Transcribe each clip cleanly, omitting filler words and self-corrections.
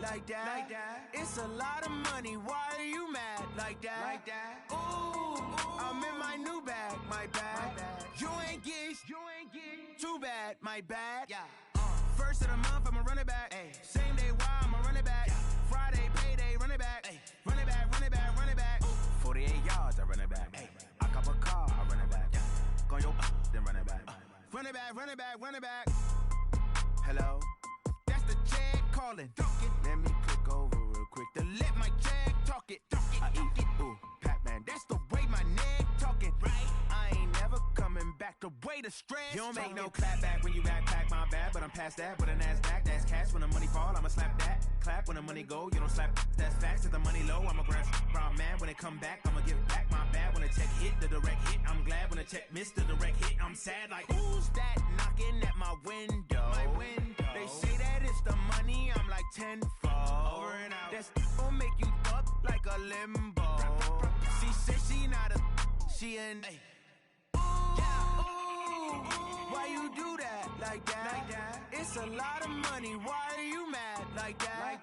like that. It's a lot of money, why are you mad like that? Ooh, I'm in my new bag, my bad. You ain't get too bad, my bad. First of the month, I'ma run it back. Same day, why I'ma run it back. Friday, payday, run it back. Run it back, run it back, run it back. 48 yards, I run it back. I cop a car, I run it back. Go yo, then run it back. Run it back, run it back, run it back. Hello? That's the check calling. Let me click over real quick to let my check talk it. I eat it, ooh, Pac-Man, that's the way my neck talking. Right? I ain't never coming back the way the stress. You don't make no clap back when you backpack, my bad, but I'm past that. With a NASDAQ, that's cash. When the money fall, I'ma slap that. Clap when the money go, you don't slap. That's facts. If the money low, I'ma grab brown man. When it come back, I'ma give back my bad. When the check hit, the direct hit, I'm glad. When the check missed the direct hit, I'm sad. Like, who's that knocking at my window? My window. They say that it's the money, I'm like tenfold. Over and out. That's gon' make you up like a limbo. She said she not a, she an. Why you do that like that? It's a lot of money, why are you mad like that?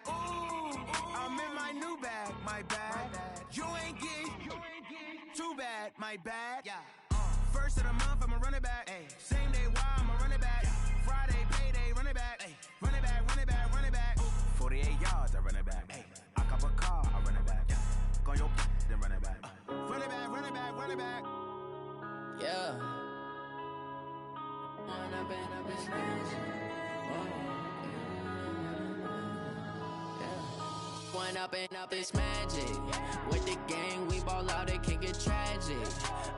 Ooh, I'm in my new bag, my bad. You ain't get too bad, my bad. First of the month, I'ma run it back. Same day, why I'ma run it back. Friday, payday, run it back. Run it back, run it back, run it back. 48 yards, I run it back. I cop a car, I run it back. Go yo, then run it back. Run it back, run it back, run it back. Yeah. When I've been up in smash. When up it's magic. With the gang, we ball out, it can get tragic.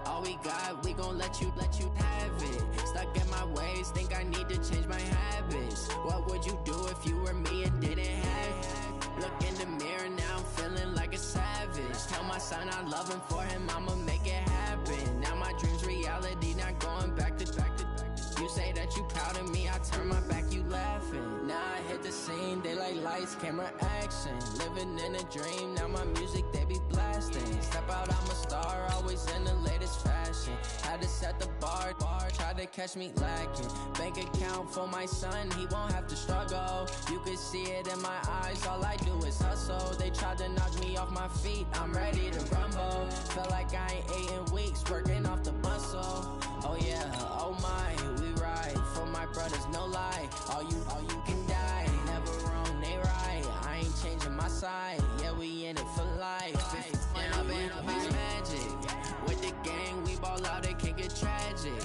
All we got, we gon' let you have it. Stuck in my ways, think I need to change my habits. What would you do if you were me and didn't have it? Look in the mirror, now I'm feeling like a savage. Tell my son I love him, for him I'ma make it happen. Now my dream's reality, not going back to. You say that you proud of me, I turn my back, you laughing. Now I hit the scene, they like lights, camera, action. Living in a dream, now my music, they be blasting. Step out, I'm a star, always in the latest fashion. Had to set the bar, try to catch me lacking. Bank account for my son, he won't have to struggle. You can see it in my eyes, all I do is hustle. They tried to knock me off my feet, I'm ready to rumble. Feel like I ain't ate in weeks, working off the muscle. Oh yeah, oh my, we ride for my brothers, no lie. All you can die, never wrong, they right. I ain't changing my side, yeah, we in it for life. When I've been up, it's magic. With the gang, we ball out, it can get tragic.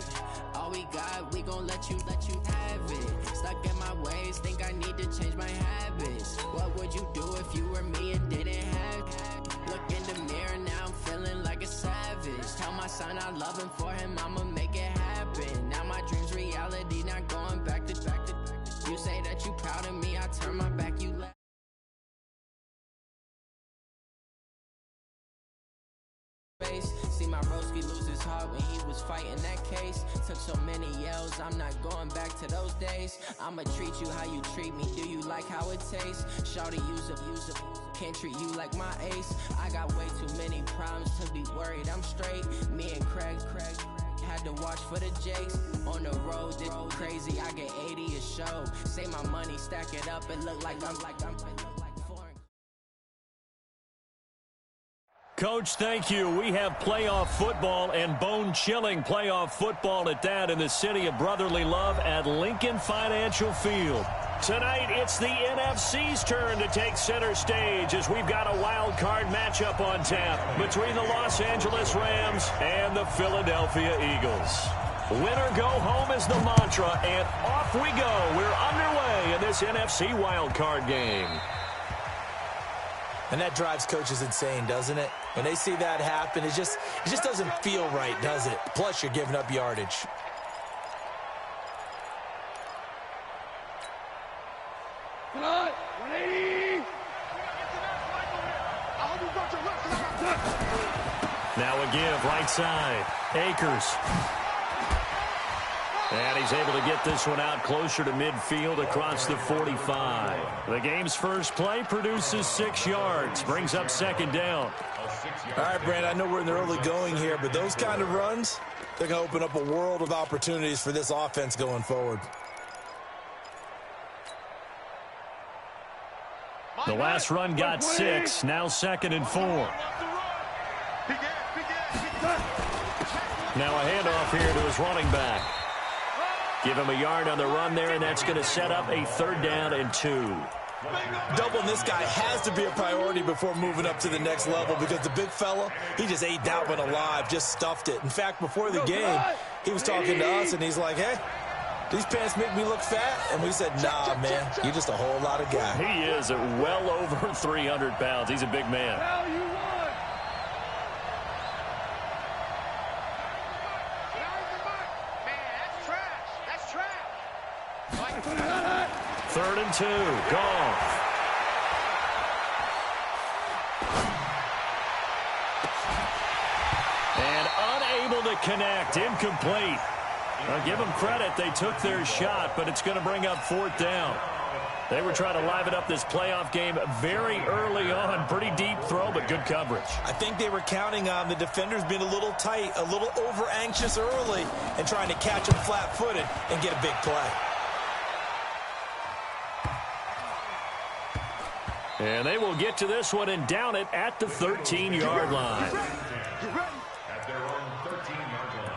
All we got, we gon' let you have it. Stuck in my ways, think I need to change my habits. What would you do if you were me and didn't have it? Look in the mirror, now I'm feeling like a savage. Tell my son I love him, for him I'ma make it happen. Now my dream's reality, not going back to. You say that you proud of me, I turn my back, you left. See my broski lose his heart when he was fighting that case. Took so many yells, I'm not going back to those days. I'ma treat you how you treat me, do you like how it tastes? Shawty, use up, can't treat you like my ace. I got way too many problems to be worried, I'm straight. Me and Craig had to watch for the Jakes. On the road, it's crazy, I get 80 a show. Say my money, stack it up, and look like I'm foreign. Coach, thank you. We have playoff football and bone-chilling playoff football at that in the city of brotherly love at Lincoln Financial Field. Tonight, it's the NFC's turn to take center stage as we've got a wild card matchup on tap between the Los Angeles Rams and the Philadelphia Eagles. Winner go home is the mantra, and off we go. We're underway in this NFC wild card game. And that drives coaches insane, doesn't it? When they see that happen, it just doesn't feel right, does it? Plus, you're giving up yardage. Now a give, right side. Akers. And he's able to get this one out closer to midfield across the 45. The game's first play produces 6 yards, brings up second down. All right, Brand, I know we're in the early going here, but those kind of runs, they're going to open up a world of opportunities for this offense going forward. The last run got 6, now 2nd and 4. Now a handoff here to his running back. Give him a yard on the run there, and that's going to set up a 3rd down and 2. Doubling this guy has to be a priority before moving up to the next level because the big fella, he just ate that one alive, just stuffed it. In fact, before the game, he was talking to us, and he's like, hey, these pants make me look fat? And we said, nah, man, you're just a whole lot of guy. He is well over 300 pounds. He's a big man. Third and 2. Gone. And unable to connect. Incomplete. I'll give them credit. They took their shot, but it's going to bring up 4th down. They were trying to liven up this playoff game very early on. Pretty deep throw, but good coverage. I think they were counting on the defenders being a little tight, a little over-anxious early, and trying to catch them flat-footed and get a big play. And they will get to this one and down it at the 13-yard line. At their own 13-yard line.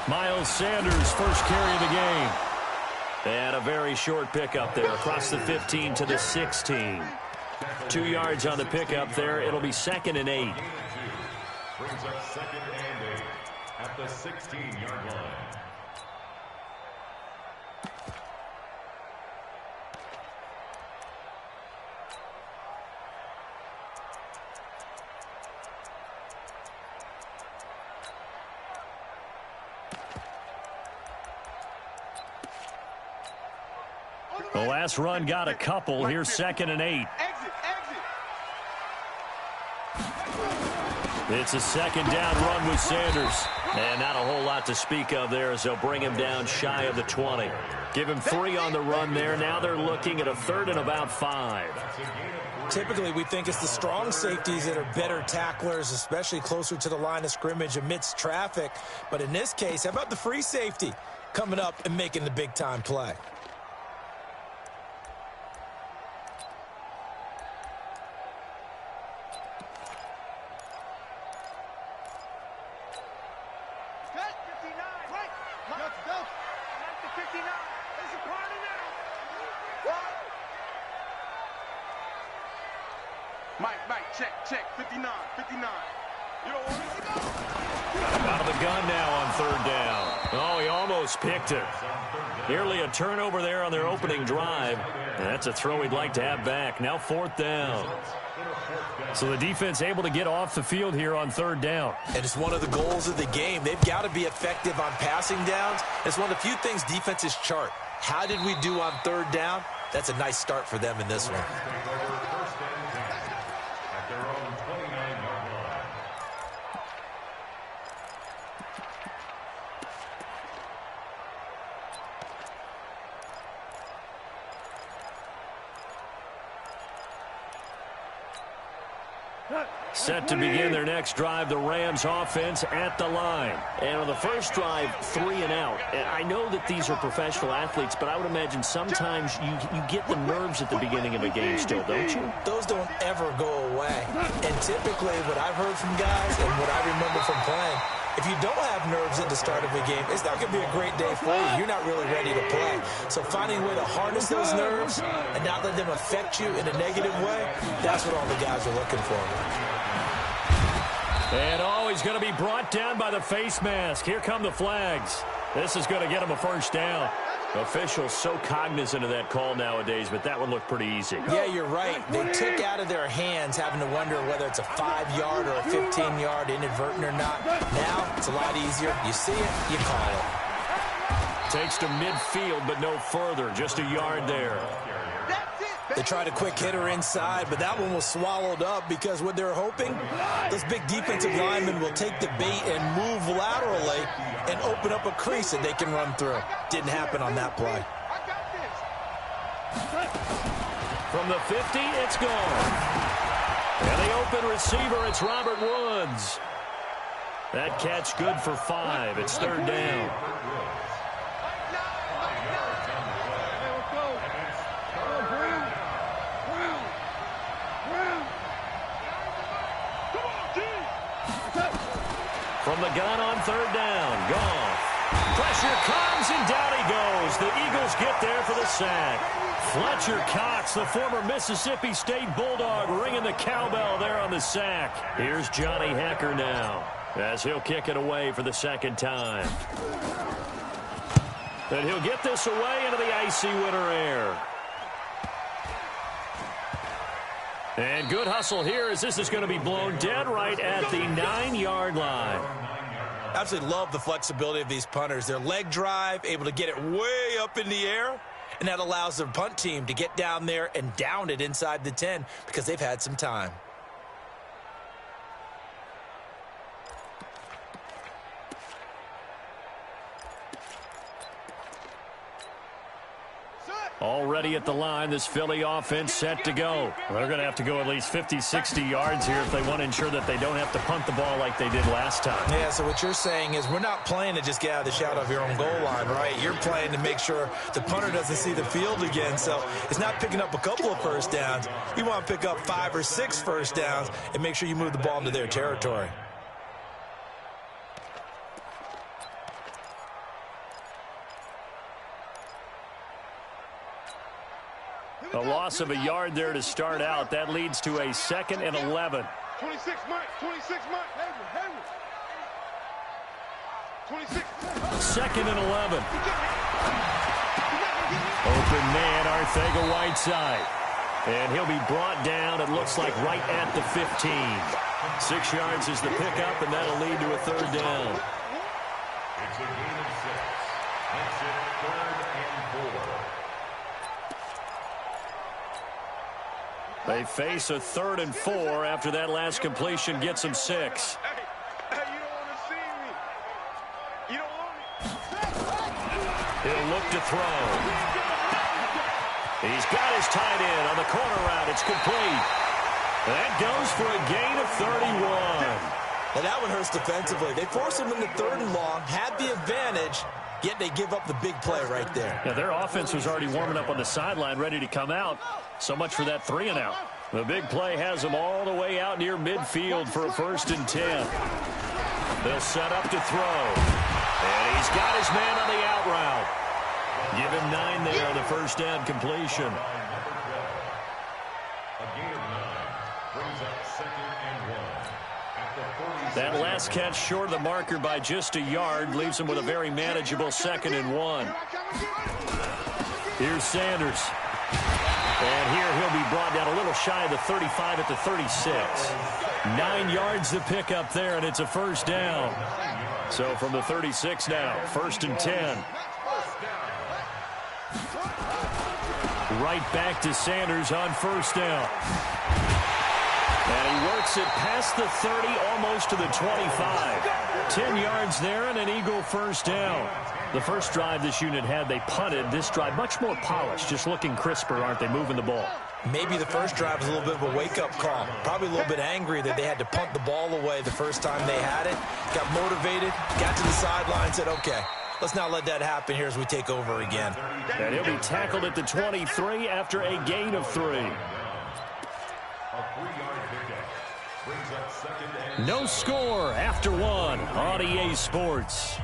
Miles Sanders, first carry of the game. They had a very short pickup there across the 15 to the 16. 2 yards on the pickup there. It'll be 2nd and 8. Brings up 2nd and 8 at the 16-yard line. The last run got a couple. Here's 2nd and 8. It's a 2nd down run with Sanders. And not a whole lot to speak of there as they'll bring him down shy of the 20. Give him 3 on the run there. Now they're looking at a 3rd and about 5. Typically, we think it's the strong safeties that are better tacklers, especially closer to the line of scrimmage amidst traffic. But in this case, how about the free safety coming up and making the big-time play? Mike, check, 59. You don't want to go. Out of the gun now on 3rd down. Oh, he almost picked it. Nearly a turnover there on their opening drive. And that's a throw he'd like to have back. Now 4th down. So the defense able to get off the field here on 3rd down. And it's one of the goals of the game. They've got to be effective on passing downs. It's one of the few things defenses chart. How did we do on 3rd down? That's a nice start for them in this one. Set to begin their next drive, the Rams offense at the line. And on the first drive, 3 and out. And I know that these are professional athletes, but I would imagine sometimes you get the nerves at the beginning of a game still, don't you? Those don't ever go away. And typically what I've heard from guys and what I remember from playing, if you don't have nerves at the start of a game, it's not going to be a great day for you. You're not really ready to play. So finding a way to harness those nerves and not let them affect you in a negative way, that's what all the guys are looking for. And he's going to be brought down by the face mask. Here come the flags. This is going to get him a 1st down. Officials so cognizant of that call nowadays, but that would look pretty easy. Yeah, you're right. They took out of their hands having to wonder whether it's a 5-yard or a 15-yard inadvertent or not. Now, it's a lot easier. You see it, you call it. Takes to midfield, but no further. Just a yard there. They tried a quick hitter inside, but that one was swallowed up because what they're hoping, those big defensive linemen will take the bait and move laterally and open up a crease that they can run through. Didn't happen on that play. From the 50, it's gone. And the open receiver, it's Robert Woods. That catch good for 5. It's 3rd down. From the gun on 3rd down, Goff. Pressure comes, and down he goes. The Eagles get there for the sack. Fletcher Cox, the former Mississippi State Bulldog, ringing the cowbell there on the sack. Here's Johnny Hecker now, as he'll kick it away for the 2nd time. And he'll get this away into the icy winter air. And good hustle here as this is going to be blown dead right at the 9-yard line. Absolutely love the flexibility of these punters. Their leg drive, able to get it way up in the air, and that allows their punt team to get down there and down it inside the 10 because they've had some time. Already at the line, this Philly offense set to go. They're going to have to go at least 50, 60 yards here if they want to ensure that they don't have to punt the ball like they did last time. Yeah, so what you're saying is we're not playing to just get out of the shadow of your own goal line, right? You're playing to make sure the punter doesn't see the field again. So it's not picking up a couple of first downs. You want to pick up 5 or 6 first downs and make sure you move the ball into their territory. A loss of a yard there to start out. That leads to a 2nd and 11. 26 Mike. 26. 2nd and 11. Open man, Arcega-Whiteside. And he'll be brought down, it looks like, right at the 15. 6 yards is the pickup, and that'll lead to a 3rd down. It's a gain of 6. Makes it 3rd and 4. They face a 3rd and 4 after that last completion gets them 6. Hey, you don't want to see me. You don't want me. He'll look to throw. He's got his tight end on the corner route. It's complete. That goes for a gain of 31. And that one hurts defensively. They force him into 3rd and long, had the advantage, yet they give up the big play right there. Yeah, their offense was already warming up on the sideline, ready to come out. So much for that 3 and out. The big play has them all the way out near midfield for a 1st and 10. They'll set up to throw. And he's got his man on the out route. Give him 9 there on the 1st down completion. A gain of 9 brings up 2nd and 1. At the 47. That last catch short of the marker by just a yard leaves him with a very manageable 2nd and 1. Here's Sanders. And here he'll be brought down a little shy of the 35 at the 36. 9 yards to pick up there, and it's a 1st down. So from the 36 now, 1st and 10. Right back to Sanders on 1st down. And he works it past the 30, almost to the 25. 10 yards there and an Eagle 1st down. The first drive this unit had, they punted. This drive, much more polished, just looking crisper, aren't they, moving the ball? Maybe the first drive was a little bit of a wake-up call. Probably a little bit angry that they had to punt the ball away the first time they had it. Got motivated, got to the sideline, said, okay, let's not let that happen here as we take over again. And he'll be tackled at the 23 after a gain of 3. A 3-yard pickup brings up 2nd and No score after 1 on EA Sports.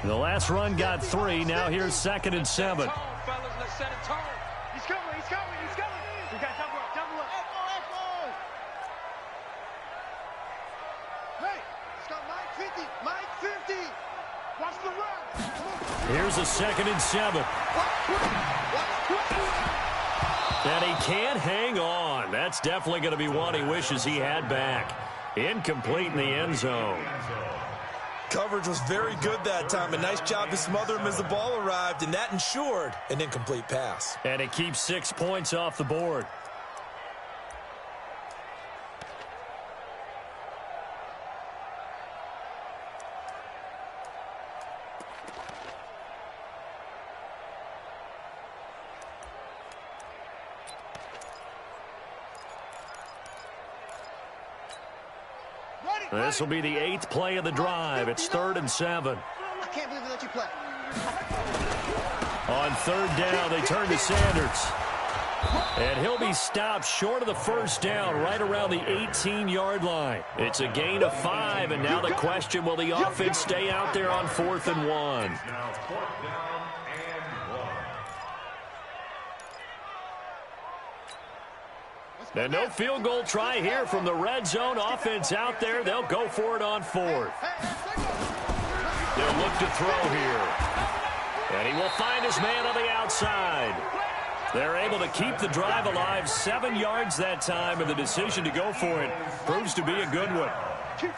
The last run got 3. Now here's 2nd and 7. Fellas, let's set a tone. He's coming. We got double up. Watch the run. Here's a 2nd and 7. And he can't hang on. That's definitely going to be one he wishes he had back. Incomplete in the end zone. Coverage was very good that time. A nice job to smother him as the ball arrived, and that ensured an incomplete pass. And it keeps 6 points off the board. This will be the 8th play of the drive. It's 3rd and 7. I can't believe they let you play. On 3rd down, they turn to Sanders. And he'll be stopped short of the 1st down, right around the 18-yard line. It's a gain of 5, and now the question, will the offense stay out there on 4th and 1? Now 4th down and 1. And no field goal try here from the red zone offense out there. They'll go for it on 4th. They'll look to throw here. And he will find his man on the outside. They're able to keep the drive alive, 7 yards that time, and the decision to go for it proves to be a good one.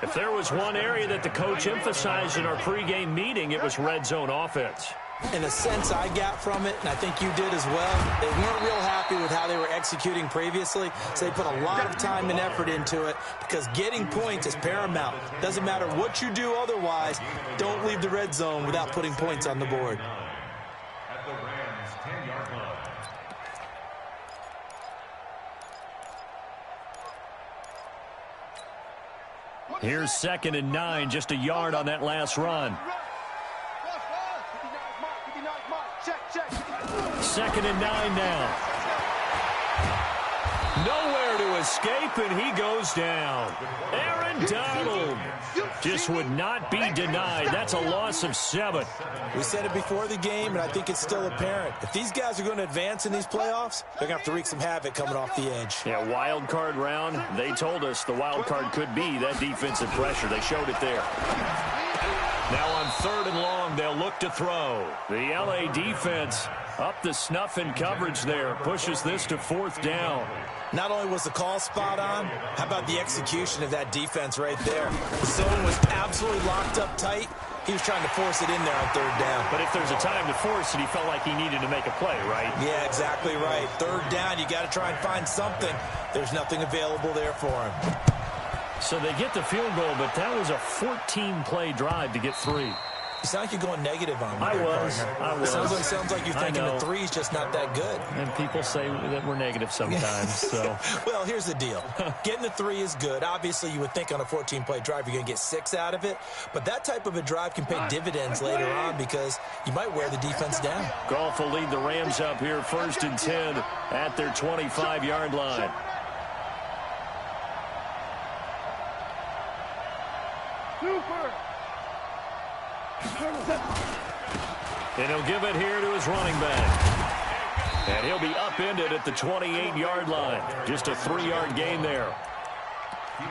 If there was one area that the coach emphasized in our pregame meeting, it was red zone offense. In a sense I got from it, and I think you did as well, they weren't real happy with how they were executing previously, so they put a lot of time and effort into it because getting points is paramount. Doesn't matter what you do otherwise, don't leave the red zone without putting points on the board. At the Rams' 10-yard line. Here's 2nd and 9, just a yard on that last run. 2nd and 9 now. Nowhere to escape, and he goes down. Aaron Donald just would not be denied. That's a loss of 7. We said it before the game, and I think it's still apparent. If these guys are going to advance in these playoffs, they're going to have to wreak some havoc coming off the edge. Yeah, wild card round. They told us the wild card could be that defensive pressure. They showed it there. Now on 3rd and long, they'll look to throw. The LA defense up the snuff in coverage there. Pushes this to 4th down. Not only was the call spot on, how about the execution of that defense right there? The zone was absolutely locked up tight. He was trying to force it in there on 3rd down. But if there's a time to force it, he felt like he needed to make a play, right? Yeah, exactly right. 3rd down, you got to try and find something. There's nothing available there for him. So they get the field goal, but that was a 14-play drive to get 3. You sound like you're going negative on me. I was. It sounds like you're thinking the 3's just not that good. And people say that we're negative sometimes. So, well, here's the deal. Getting the 3 is good. Obviously, you would think on a 14-play drive you're going to get 6 out of it. But that type of a drive can pay dividends later on because you might wear the defense down. Goff will lead the Rams up here 1st and 10 at their 25-yard line. And he'll give it here to his running back. And he'll be upended at the 28-yard line. Just a 3-yard gain there.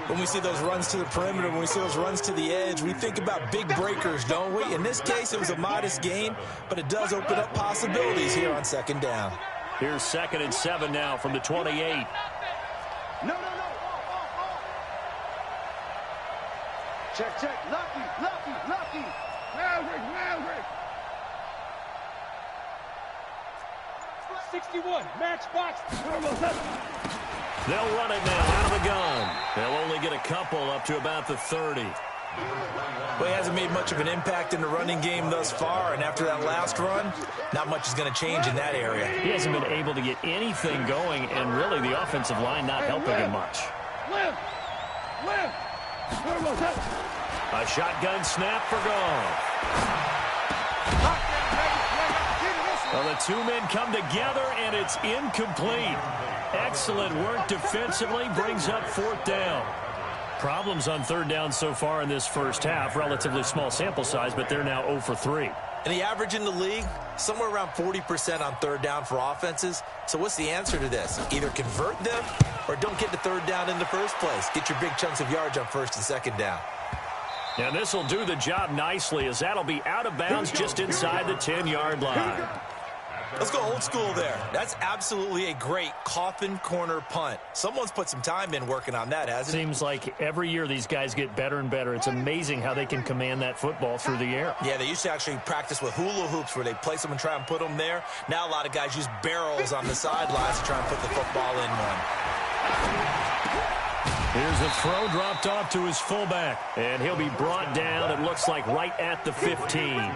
When we see those runs to the perimeter, when we see those runs to the edge, we think about big breakers, don't we? In this case, it was a modest gain, but it does open up possibilities here on 2nd down. Here's 2nd and 7 now from the 28. No. Check. Lucky. Maverick. 61, matchbox. They'll run it now out of the gun. They'll only get a couple up to about the 30. Well, he hasn't made much of an impact in the running game thus far, and after that last run, not much is going to change in that area. He hasn't been able to get anything going, and really the offensive line not helping him much. A shotgun snap for Goff. Well, the 2 men come together, and it's incomplete. Excellent work defensively, brings up 4th down. Problems on 3rd down so far in this first half. Relatively small sample size, but they're now 0 for 3. And the average in the league, somewhere around 40% on 3rd down for offenses. So what's the answer to this? Either convert them or don't get to 3rd down in the first place. Get your big chunks of yards on 1st and 2nd down. And this will do the job nicely, as that'll be out of bounds just inside the 10-yard line. Let's go old school there. That's absolutely a great coffin corner punt. Someone's put some time in working on that, hasn't it? Seems like every year these guys get better and better. It's amazing how they can command that football through the air. Yeah, they used to actually practice with hula hoops where they place them and try and put them there. Now a lot of guys use barrels on the sidelines to try and put the football in one. Here's a throw dropped off to his fullback, and he'll be brought down, it looks like, right at the 15.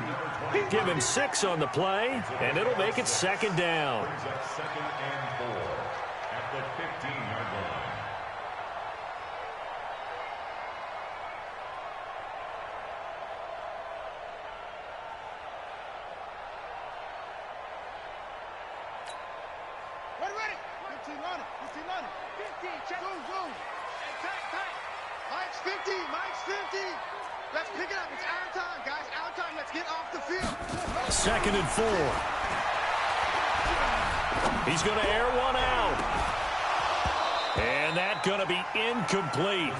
Give him 6 on the play, and it'll make it second down. Second and 4 at the 15-yard line. Ready. 15 running. 15, check. Zoom. Tight. Mike's 50. Let's pick it up. It's our time, guys. Our time. Let's get off the field. Second and 4. He's going to air one out. And that's going to be incomplete.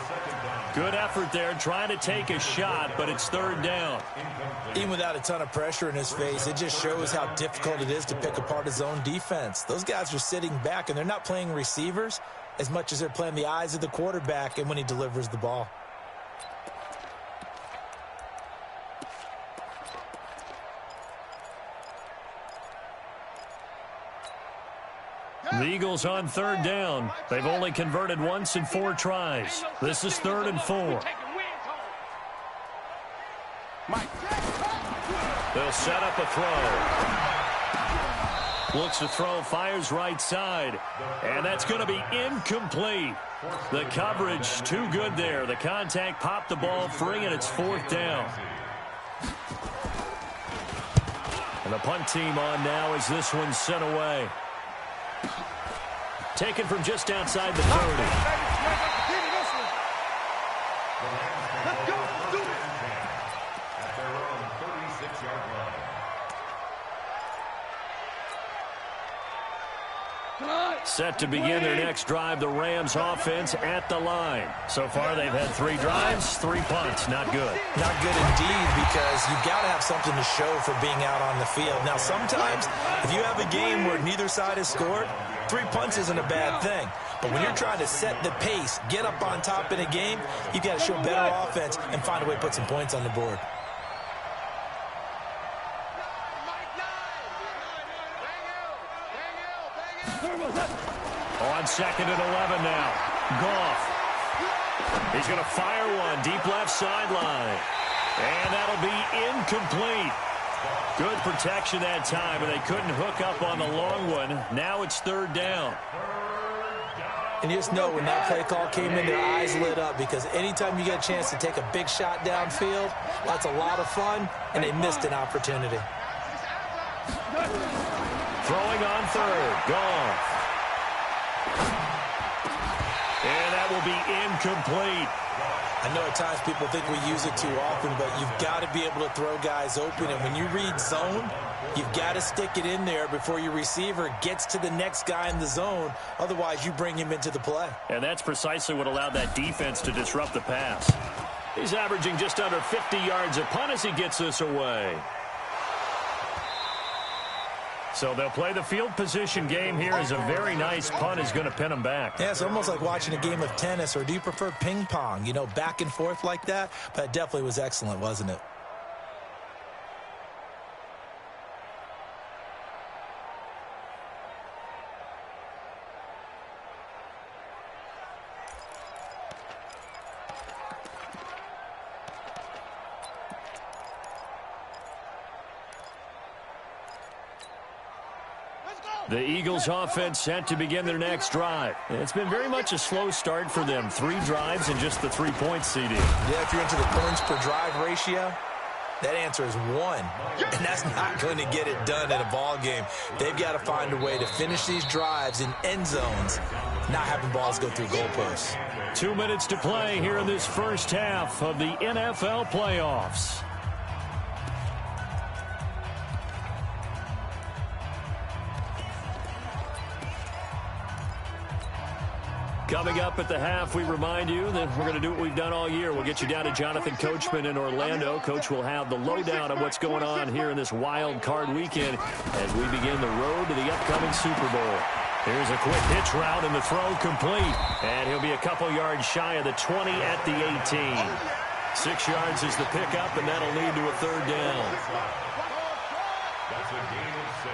Good effort there trying to take a shot, but it's third down. Even without a ton of pressure in his face, it just shows how difficult it is to pick apart his own defense. Those guys are sitting back, and they're not playing receivers as much as they're playing the eyes of the quarterback and when he delivers the ball. The Eagles on third down. They've only converted once in 4 tries. This is 3rd and 4. They'll set up a throw. Looks to throw, fires right side. And that's going to be incomplete. The coverage too good there. The contact popped the ball free, and it's 4th down. And the punt team on now as this one's sent away. Taken from just outside the 30. Let's go. Do it. At their own 36-yard line. Set to begin their next drive, the Rams offense at the line. So far, they've had 3 drives, 3 punts. Not good. Not good indeed, because you've got to have something to show for being out on the field. Now, sometimes, if you have a game where neither side has scored, 3 punts isn't a bad thing. But when you're trying to set the pace, get up on top in a game, you've got to show better offense and find a way to put some points on the board. On 2nd and 11 now. Goff. He's going to fire one deep left sideline. And that'll be incomplete. Good protection that time, but they couldn't hook up on the long one. Now it's 3rd down. And you just know when that play call came in, their eyes lit up, because anytime you get a chance to take a big shot downfield, that's a lot of fun, and they missed an opportunity. Throwing on 3rd. Goff. And that will be incomplete. I know at times people think we use it too often, but you've got to be able to throw guys open. And when you read zone, you've got to stick it in there before your receiver gets to the next guy in the zone. Otherwise, you bring him into the play. And that's precisely what allowed that defense to disrupt the pass. He's averaging just under 50 yards a punt as he gets this away. So they'll play the field position game here as a very nice punt is going to pin them back. Yeah, it's almost like watching a game of tennis, or do you prefer ping pong? You know, back and forth like that? But it definitely was excellent, wasn't it? The Eagles offense set to begin their next drive. It's been very much a slow start for them. 3 drives and just the 3 points, CD. Yeah, if you're into the points per drive ratio, that answer is 1. And that's not going to get it done in a ball game. They've got to find a way to finish these drives in end zones, not having balls go through goalposts. 2 minutes to play here in this first half of the NFL playoffs. Coming up at the half, we remind you that we're going to do what we've done all year. We'll get you down to Jonathan Coachman in Orlando. Coach will have the lowdown on what's going on here in this wild card weekend as we begin the road to the upcoming Super Bowl. Here's a quick hitch route and the throw complete. And he'll be a couple yards shy of the 20 at the 18. 6 yards is the pickup, and that'll lead to a third down. That's a gain of 6.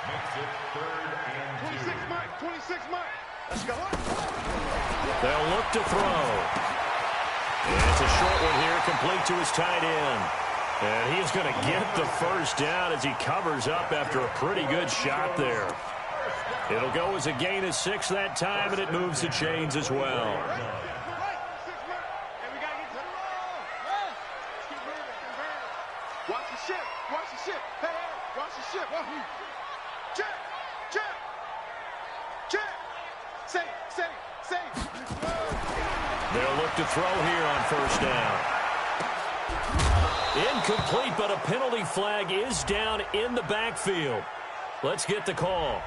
Makes it 3rd and 2. 26, Mike. 26, Mike. Let's go. They'll look to throw. And it's a short one here, complete to his tight end. And he's going to get the first down as he covers up after a pretty good shot there. It'll go as a gain of 6 that time, and it moves the chains as well. Watch the ship. Watch the ship. Hey, watch the ship. Check. Check. Check. Safe. They'll look to throw here on first down. Incomplete, but a penalty flag is down in the backfield. Let's get the call.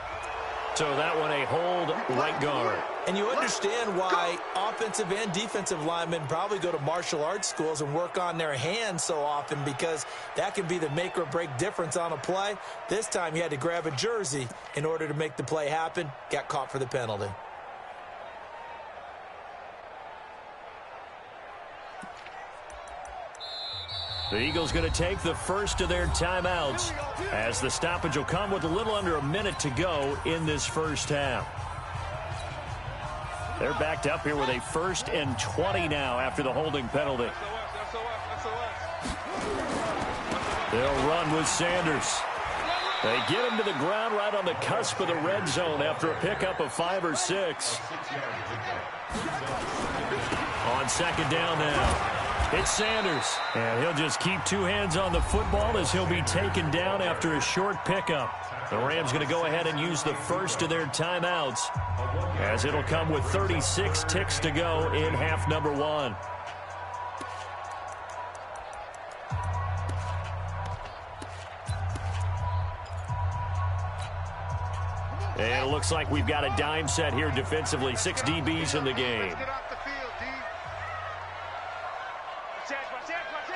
So that one a hold right guard. And you understand why offensive and defensive linemen probably go to martial arts schools and work on their hands so often, because that can be the make or break difference on a play. This time he had to grab a jersey in order to make the play happen. Got caught for the penalty. The Eagles going to take the first of their timeouts as the stoppage will come with a little under a minute to go in this first half. They're backed up here with a 1st and 20 now after the holding penalty. They'll run with Sanders. They get him to the ground right on the cusp of the red zone after a pickup of 5 or 6. On second down now. It's Sanders, and he'll just keep 2 hands on the football as he'll be taken down after a short pickup. The Rams going to go ahead and use the first of their timeouts as it'll come with 36 ticks to go in half number 1. And it looks like we've got a dime set here defensively. 6 DBs in the game. Get off the field, D. Watch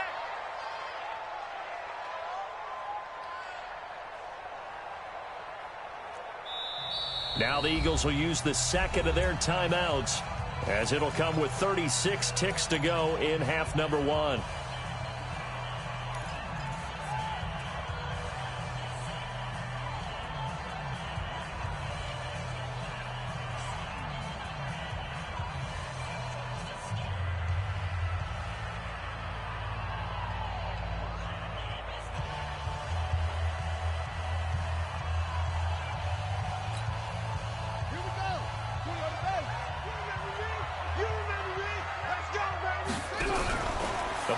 it. Now the Eagles will use the second of their timeouts as it'll come with 36 ticks to go in half number 1.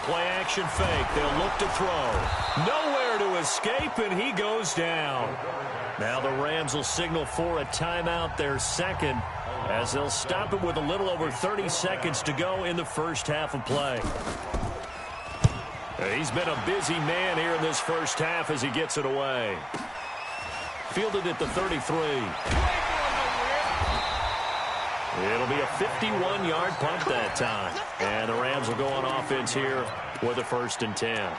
Play-action fake. They'll look to throw. Nowhere to escape, and he goes down. Now the Rams will signal for a timeout, their second, as they'll stop it with a little over 30 seconds to go in the first half of play. He's been a busy man here in this first half as he gets it away. Fielded at the 33. It'll be a 51-yard punt that time. And the Rams will go on offense here with a 1st and 10.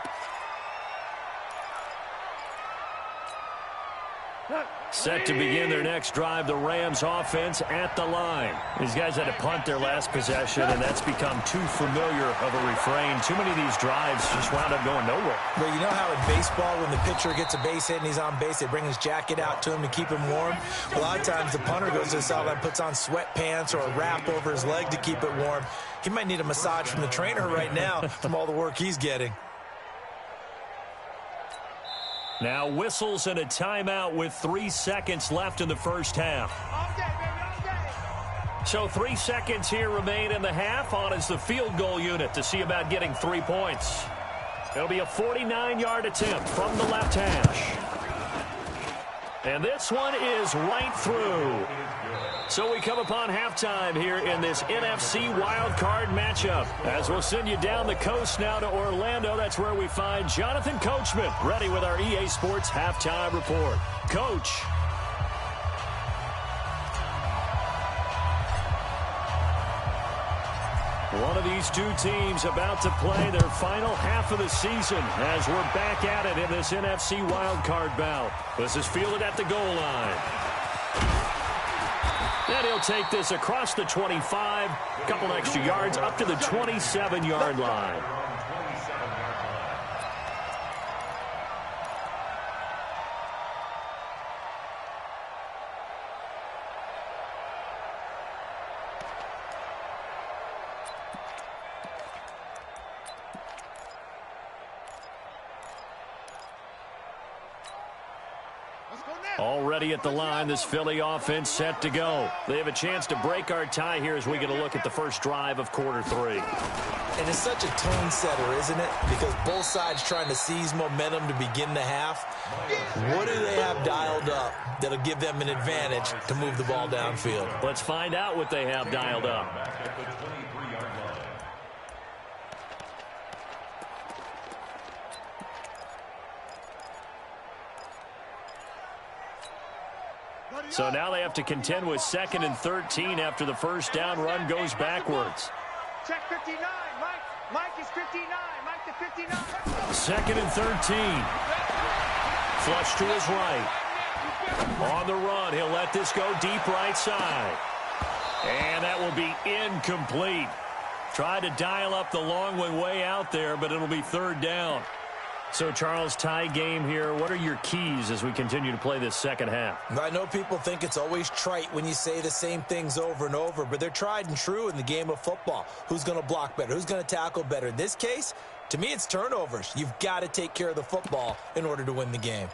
Set to begin their next drive, the Rams offense at the line. These guys had to punt their last possession, and that's become too familiar of a refrain. Too many of these drives just wound up going nowhere. Well, you know how in baseball, when the pitcher gets a base hit and he's on base, they bring his jacket out to him to keep him warm? A lot of times the punter goes to the sideline, puts on sweatpants or a wrap over his leg to keep it warm. He might need a massage from the trainer right now from all the work he's getting. Now whistles and a timeout with 3 seconds left in the first half. So 3 seconds here remain in the half. On is the field goal unit to see about getting 3 points. It'll be a 49-yard attempt from the left hash. And this one is right through. So we come upon halftime here in this NFC wildcard matchup. As we'll send you down the coast now to Orlando, that's where we find Jonathan Coachman, ready with our EA Sports halftime report. Coach. These two teams about to play their final half of the season as we're back at it in this NFC wildcard bout. This is fielded at the goal line. And he'll take this across the 25, a couple extra yards up to the 27-yard line. Already at the line, this Philly offense set to go. They have a chance to break our tie here as we get a look at the first drive of quarter 3. And it's such a tone setter, isn't it? Because both sides trying to seize momentum to begin the half. What do they have dialed up that'll give them an advantage to move the ball downfield? Let's find out what they have dialed up. So now they have to contend with 2nd and 13 after the first down run goes backwards. Check 59. Mike is 59. Mike to 59. 2nd and 13. Flush to his right. On the run, he'll let this go deep right side. And that will be incomplete. Tried to dial up the long one way out there, but it'll be 3rd down. So, Charles, tie game here. What are your keys as we continue to play this second half? I know people think it's always trite when you say the same things over and over, but they're tried and true in the game of football. Who's going to block better? Who's going to tackle better? In this case, to me, it's turnovers. You've got to take care of the football in order to win the game.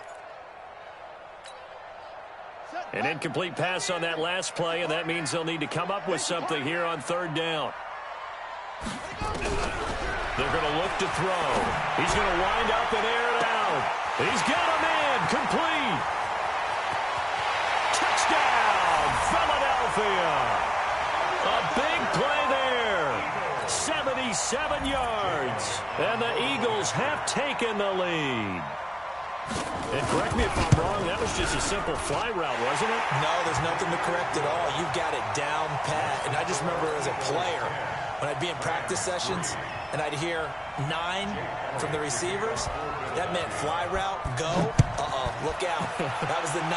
An incomplete pass on that last play, and that means they'll need to come up with something here on 3rd down. They're going to look to throw. He's going to wind up and air it out. He's got a man. Complete. Touchdown, Philadelphia. A big play there. 77 yards. And the Eagles have taken the lead. And correct me if I'm wrong, that was just a simple fly route, wasn't it? No, there's nothing to correct at all. You've got it down pat. And I just remember as a player, when I'd be in practice sessions and I'd hear 9 from the receivers, that meant fly route, go, look out. That was the 9,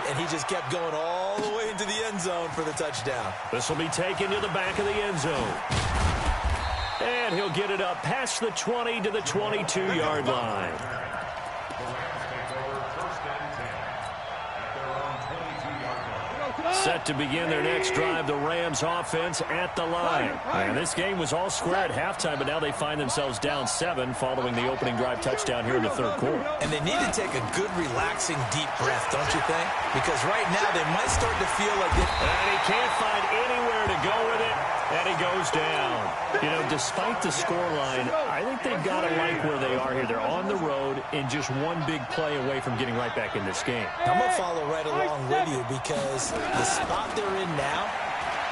and he just kept going all the way into the end zone for the touchdown. This will be taken to the back of the end zone. And he'll get it up past the 20 to the 22-yard line. Set to begin their next drive, the Rams offense at the line. And this game was all square at halftime, but now they find themselves down 7 following the opening drive touchdown here in the 3rd quarter. And they need to take a good, relaxing, deep breath, don't you think? Because right now they might start to feel like it. And he can't find anywhere to go with it, and he goes down. You know, despite the scoreline, I think they've got to like where they are here. They're on the road and just one big play away from getting right back in this game. I'm going to follow right along with you because the spot they're in now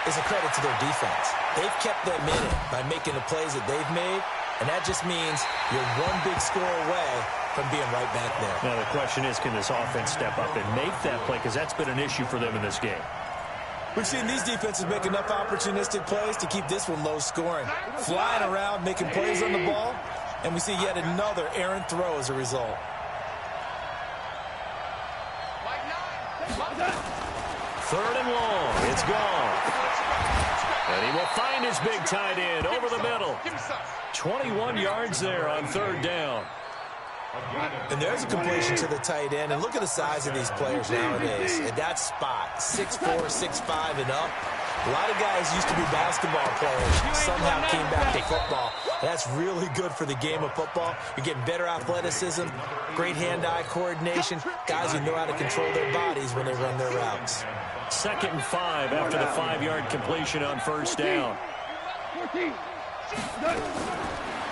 is a credit to their defense. They've kept them in it by making the plays that they've made, and that just means you're one big score away from being right back there. Now the question is, can this offense step up and make that play? Because that's been an issue for them in this game. We've seen these defenses make enough opportunistic plays to keep this one low scoring. Flying around, making plays on the ball, and we see yet another errant throw as a result. Third and long. It's gone. And he will find his big tight end over the middle. 21 yards there on 3rd down. And there's a completion to the tight end. And look at the size of these players nowadays. At that spot, 6'4", 6'5", and up. A lot of guys used to be basketball players. Somehow came back to football. That's really good for the game of football. You're getting better athleticism, great hand-eye coordination, guys who know how to control their bodies when they run their routes. 2nd and 5 after the 5-yard completion on 1st down.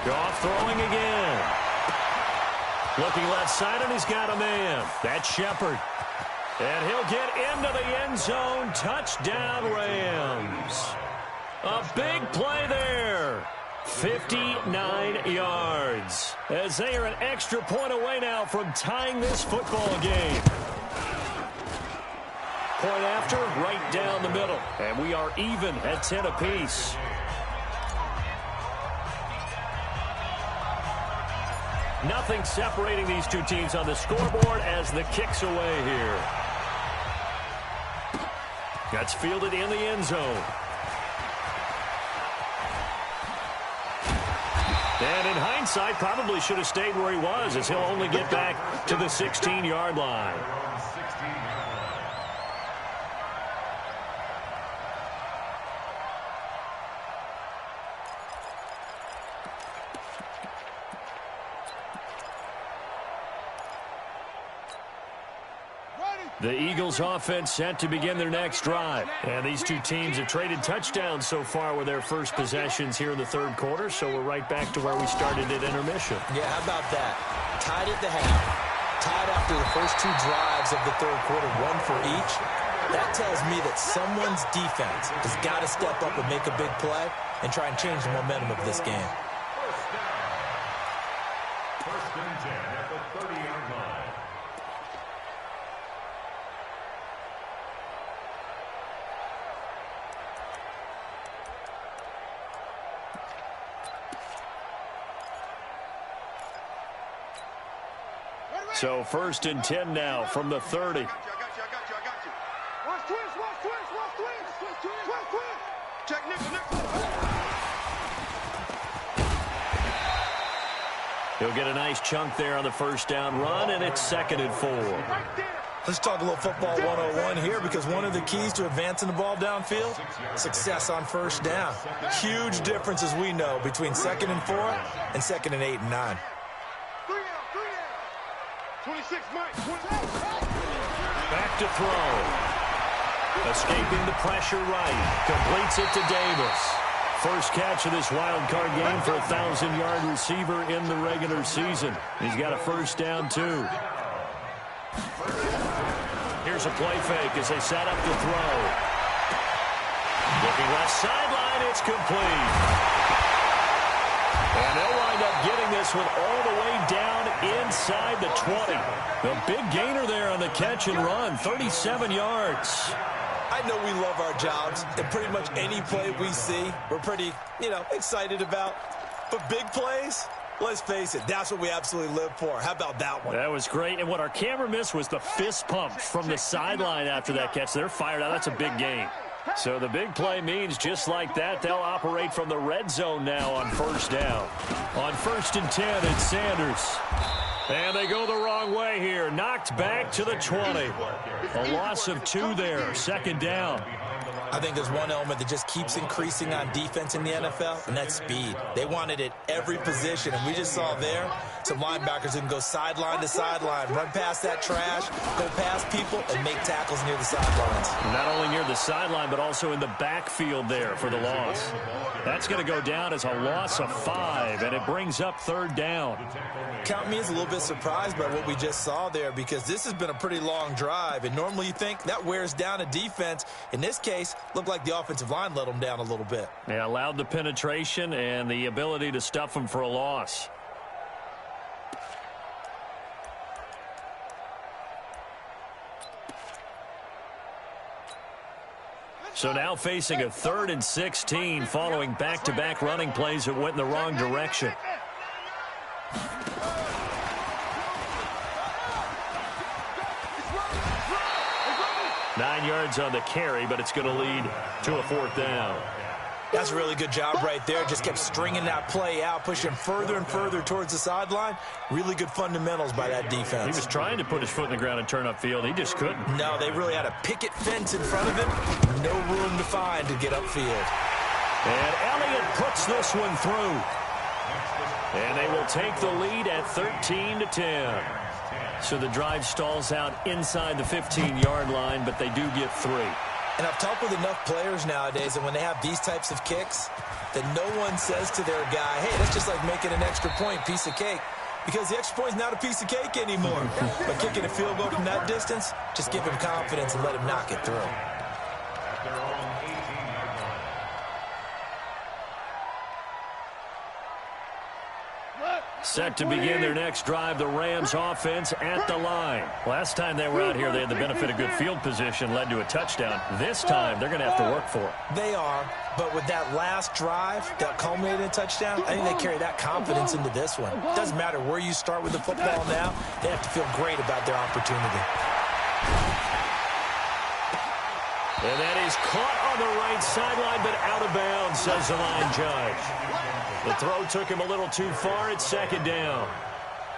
Goff throwing again. Looking left side, and he's got a man. That's Shepard. And he'll get into the end zone. Touchdown, Rams. A big play there. 59 yards. As they are an extra point away now from tying this football game. Point after, right down the middle. And we are even at 10 apiece. Nothing separating these two teams on the scoreboard as the kick's away here. That's fielded in the end zone. And in hindsight, probably should have stayed where he was, as he'll only get back to the 16-yard line. The Eagles offense set to begin their next drive. And these two teams have traded touchdowns so far with their first possessions here in the third quarter, so we're right back to where we started at intermission. Yeah, how about that? Tied at the half. Tied after the first two drives of the third quarter, one for each. That tells me that someone's defense has got to step up and make a big play and try and change the momentum of this game. First and 10 at the 30-yard line. So first and 10 now from the 30. I got you. Watch twist. Check nickel. He'll get a nice chunk there on the first down run, and it's 2nd and 4. Let's talk a little football 101 here, because one of the keys to advancing the ball downfield, success on first down. Huge difference, as we know, between 2nd and 4 and 2nd and 8 and 9. 26, Mike. Back to throw. Escaping the pressure right. Completes it to Davis. First catch of this wild card game for a 1,000-yard receiver in the regular season. He's got a first down, too. Here's a play fake as they set up to throw. Looking left sideline, it's complete. And they'll wind up getting this one all the way down inside the 20. The big gainer there on the catch and run, 37 yards. I know we love our jobs, and pretty much any play we see, we're pretty, excited about. But big plays, let's face it, that's what we absolutely live for. How about that one? That was great. And what our camera missed was the fist pump from the sideline after that catch. They're fired out. That's a big gain. So the big play means just like that, they'll operate from the red zone now on first down. On 1st and 10, it's Sanders. And they go the wrong way here. Knocked back to the 20. A loss of 2 there. 2nd down. I think there's one element that just keeps increasing on defense in the NFL, and that's speed. They want it at every position, and we just saw there some linebackers who can go sideline to sideline, run past that trash, go past people, and make tackles near the sidelines. Not only near the sideline, but also in the backfield there for the loss. That's going to go down as a loss of 5, and it brings up 3rd down. Count me as a little bit surprised by what we just saw there, because this has been a pretty long drive, and normally you think that wears down a defense. In this case, looked like the offensive line let them down a little bit. Yeah, allowed the penetration and the ability to stuff them for a loss. So now facing a 3rd and 16 following back-to-back running plays that went in the wrong direction. Nine yards on the carry, but it's going to lead to a 4th down. That's a really good job right there. Just kept stringing that play out, pushing further and further towards the sideline. Really good fundamentals by that defense. He was trying to put his foot in the ground and turn upfield. He just couldn't. No, they really had a picket fence in front of him. No room to find to get upfield. And Elliott puts this one through. And they will take the lead at 13-10. So the drive stalls out inside the 15-yard line, but they do get 3. And I've talked with enough players nowadays that when they have these types of kicks, that no one says to their guy, hey, that's just like making an extra point, piece of cake. Because the extra point is not a piece of cake anymore. But kicking a field goal from that distance, just give him confidence and let him knock it through. Set to begin their next drive, the Rams offense at the line. Last time they were out here, they had the benefit of good field position, led to a touchdown. This time, they're going to have to work for it. They are, But with that last drive that culminated in a touchdown, I think they carry that confidence into this one. It doesn't matter where you start with the football now. They have to feel great about their opportunity. And that is caught on the right sideline, but out of bounds, says the line judge. The throw took him a little too far. It's second down.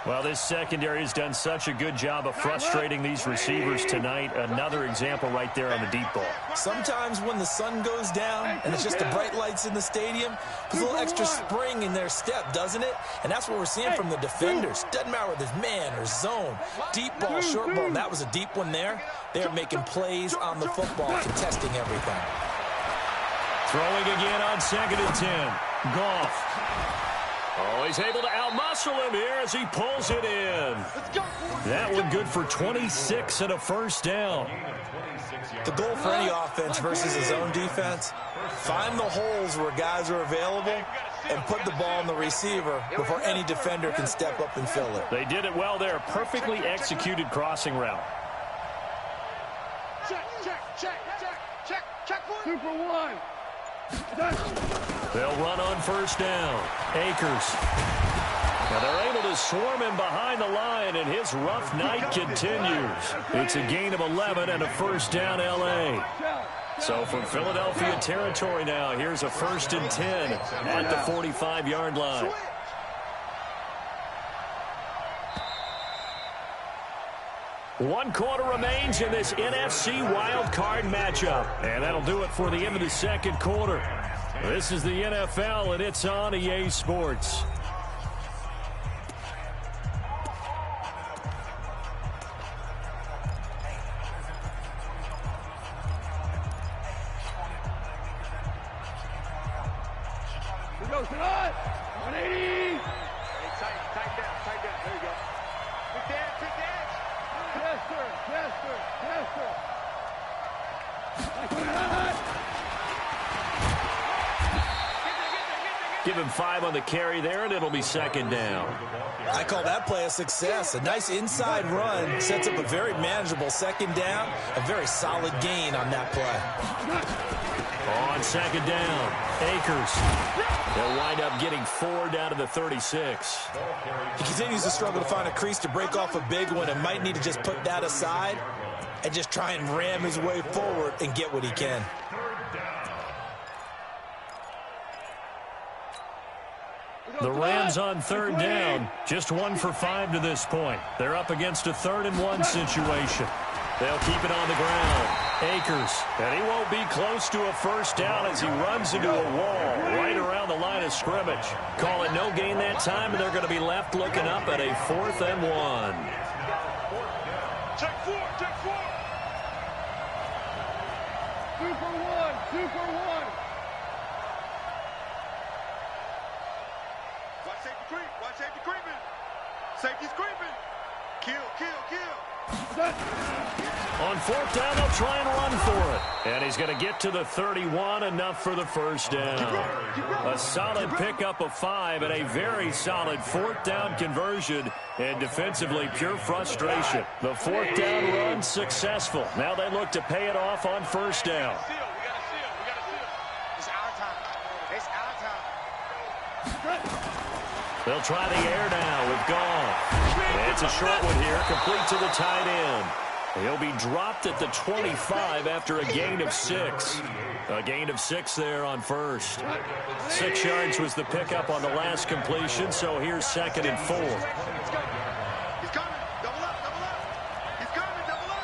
Well, this secondary has done such a good job of frustrating these receivers tonight. Another example right there on the deep ball. Sometimes when the sun goes down and it's just the bright lights in the stadium, there's a little extra spring in their step, doesn't it? And that's what we're seeing from the defenders. Doesn't matter whether it's man or zone, deep ball, short ball. And that was a deep one there. They're making plays on the football, contesting everything. Throwing again on 2nd and 10. Goff. Oh, he's able to outmuscle him here as he pulls it in. That one good for 26 and a first down. The goal for any offense versus his own defense, find the holes where guys are available and put the ball in the receiver before any defender can step up and fill it. They did it well there. Perfectly executed crossing route. Check. Super one. They'll run on first down. Akers. Now they're able to swarm him behind the line, and his rough night continues. It's a gain of 11 and a first down, L.A. So from Philadelphia territory now, here's a 1st and 10 at the 45-yard line. One quarter remains in this NFC wildcard matchup. And that'll do it for the end of the second quarter. This is the NFL, and it's on EA Sports. Here goes tonight. 180. Tight down. There you go. Big dance. Give him 5 on the carry there, and it'll be second down. I call that play a success. A nice inside run sets up a very manageable second down. A very solid gain on that play. On second down, Akers. They'll wind up getting 4 down to the 36. He continues to struggle to find a crease to break off a big one and might need to just put that aside and just try and ram his way forward and get what he can. The Rams on third down, just 1 for 5 to this point. They're up against a 3rd and 1 situation. They'll keep it on the ground. Akers, and he won't be close to a first down as he runs into a wall right around the line of scrimmage. Call it no gain that time, and they're going to be left looking up at a 4th and 1. Check 4. Super one. Watch safety creeping. Safety's creeping. Kill. On 4th down, they'll try and run for it. And he's going to get to the 31, enough for the first down. A solid pickup of 5 and a very solid 4th down conversion. And defensively, pure frustration. The 4th down run successful. Now they look to pay it off on first down. We gotta seal. It's our time. They'll try the air now with Goff. It's a short one here, complete to the tight end. He'll be dropped at the 25 after a gain of 6. A gain of 6 there on first. 6 yards was the pickup on the last completion, so here's 2nd and 4. He's coming. Double up. He's coming. Double up.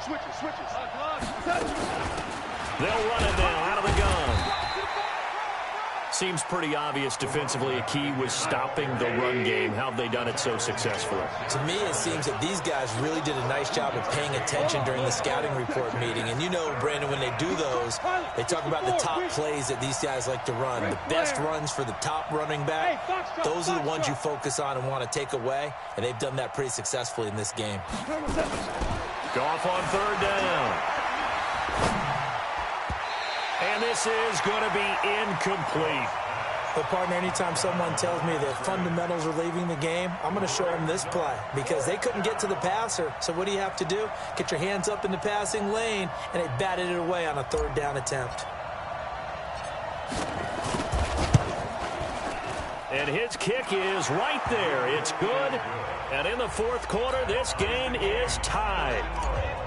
Switches. They'll run it now out of the gun. Seems pretty obvious defensively a key was stopping the run game. How have they done it so successfully? To me, it seems that these guys really did a nice job of paying attention during the scouting report meeting. And you know, Brandon, when they do those, they talk about the top plays that these guys like to run. The best runs for the top running back, those are the ones you focus on and want to take away. And they've done that pretty successfully in this game. Goff on 3rd down. And this is going to be incomplete. But, partner, anytime someone tells me that fundamentals are leaving the game, I'm going to show them this play because they couldn't get to the passer. So what do you have to do? Get your hands up in the passing lane, and they batted it away on a third down attempt. And his kick is right there. It's good. And in the fourth quarter, this game is tied.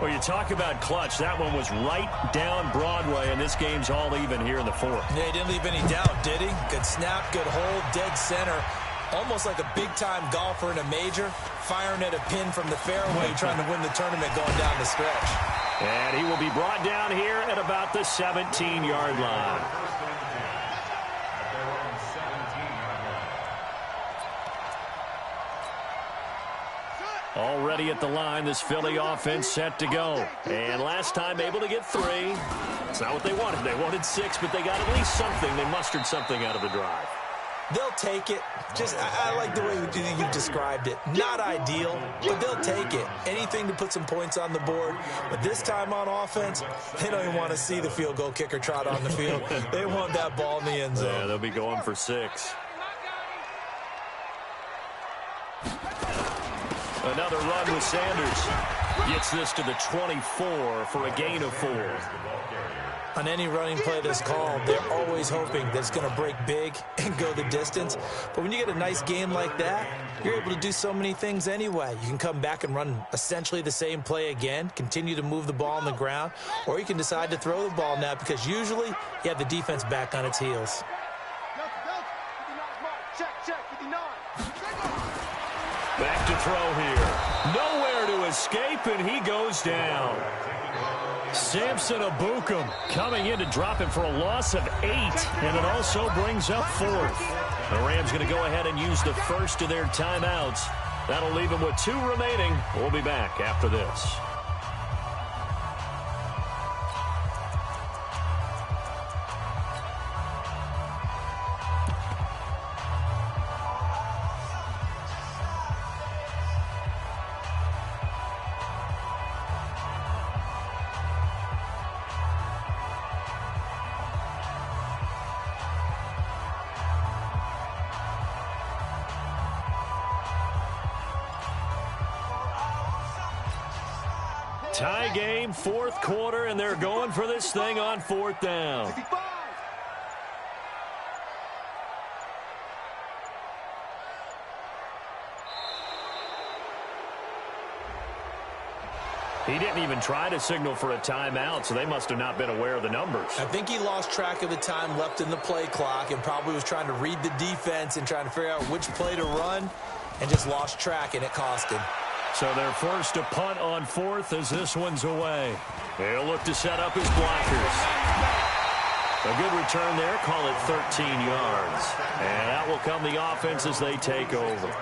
Well, you talk about clutch. That one was right down Broadway, and this game's all even here in the fourth. Yeah, he didn't leave any doubt, did he? Good snap, good hold, dead center. Almost like a big-time golfer in a major, firing at a pin from the fairway, trying to win the tournament going down the stretch. And he will be brought down here at about the 17-yard line. Already at the line, this Philly offense set to go. And last time able to get 3. It's not what they wanted. They wanted 6, but they got at least something. They mustered something out of the drive. They'll take it. Just, I like the way you described it. Not ideal, but they'll take it. Anything to put some points on the board. But this time on offense, they don't even want to see the field goal kicker trot on the field. They want that ball in the end zone. Yeah, they'll be going for 6. Another run with Sanders. Gets this to the 24 for a gain of 4. On any running play that's called, they're always hoping that it's going to break big and go the distance. But when you get a nice game like that, you're able to do so many things anyway. You can come back and run essentially the same play again, continue to move the ball on the ground, or you can decide to throw the ball now because usually you have the defense back on its heels. Back to throw here. Nowhere to escape, and he goes down. Samson Abukum coming in to drop him for a loss of 8, and it also brings up 4th. The Rams going to go ahead and use the first of their timeouts. That'll leave them with 2 remaining. We'll be back after this. Tie game, fourth quarter, and they're going for this thing on 4th down. He didn't even try to signal for a timeout, so they must have not been aware of the numbers. I think he lost track of the time left in the play clock and probably was trying to read the defense and trying to figure out which play to run and just lost track, and it cost him. So they're forced to punt on 4th as this one's away. They'll look to set up his blockers. A good return there. Call it 13 yards. And that will come the offense as they take over.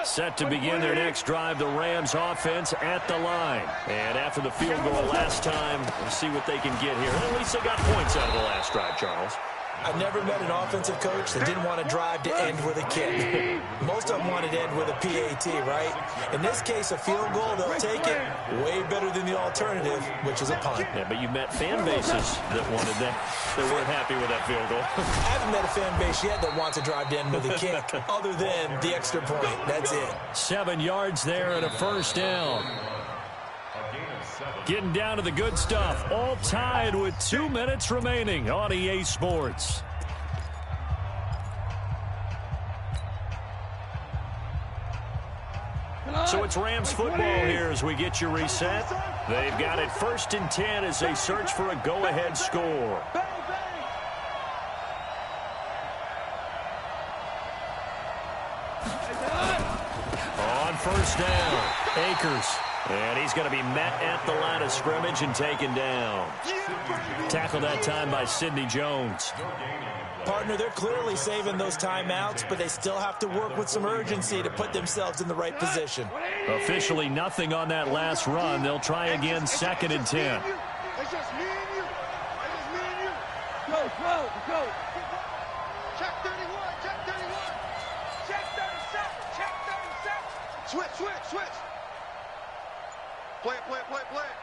Set to begin their next drive, the Rams offense at the line. And after the field goal last time, we'll see what they can get here. At least they got points out of the last drive, Charles. I've never met an offensive coach that didn't want to drive to end with a kick. Most of them wanted to end with a PAT, right? In this case, a field goal, they'll take it. Way better than the alternative, which is a punt. Yeah, but you met fan bases that wanted that. They weren't happy with that field goal. I haven't met a fan base yet that wants to drive to end with a kick, other than the extra point. That's it. 7 yards there and a first down. Getting down to the good stuff. All tied with 2 minutes remaining on EA Sports. So it's Rams football here as we get you reset. They've got it 1st and 10 as they search for a go-ahead score. On 1st down, Akers. And he's going to be met at the line of scrimmage and taken down. Tackled that time by Sidney Jones. Partner, they're clearly saving those timeouts, but they still have to work with some urgency to put themselves in the right position. Officially nothing on that last run. They'll try again 2nd and 10. It's just me and you. It's just me and you. Go. Check 31. Check 37. Check 37. Switch. Play it, play it, play it, play it.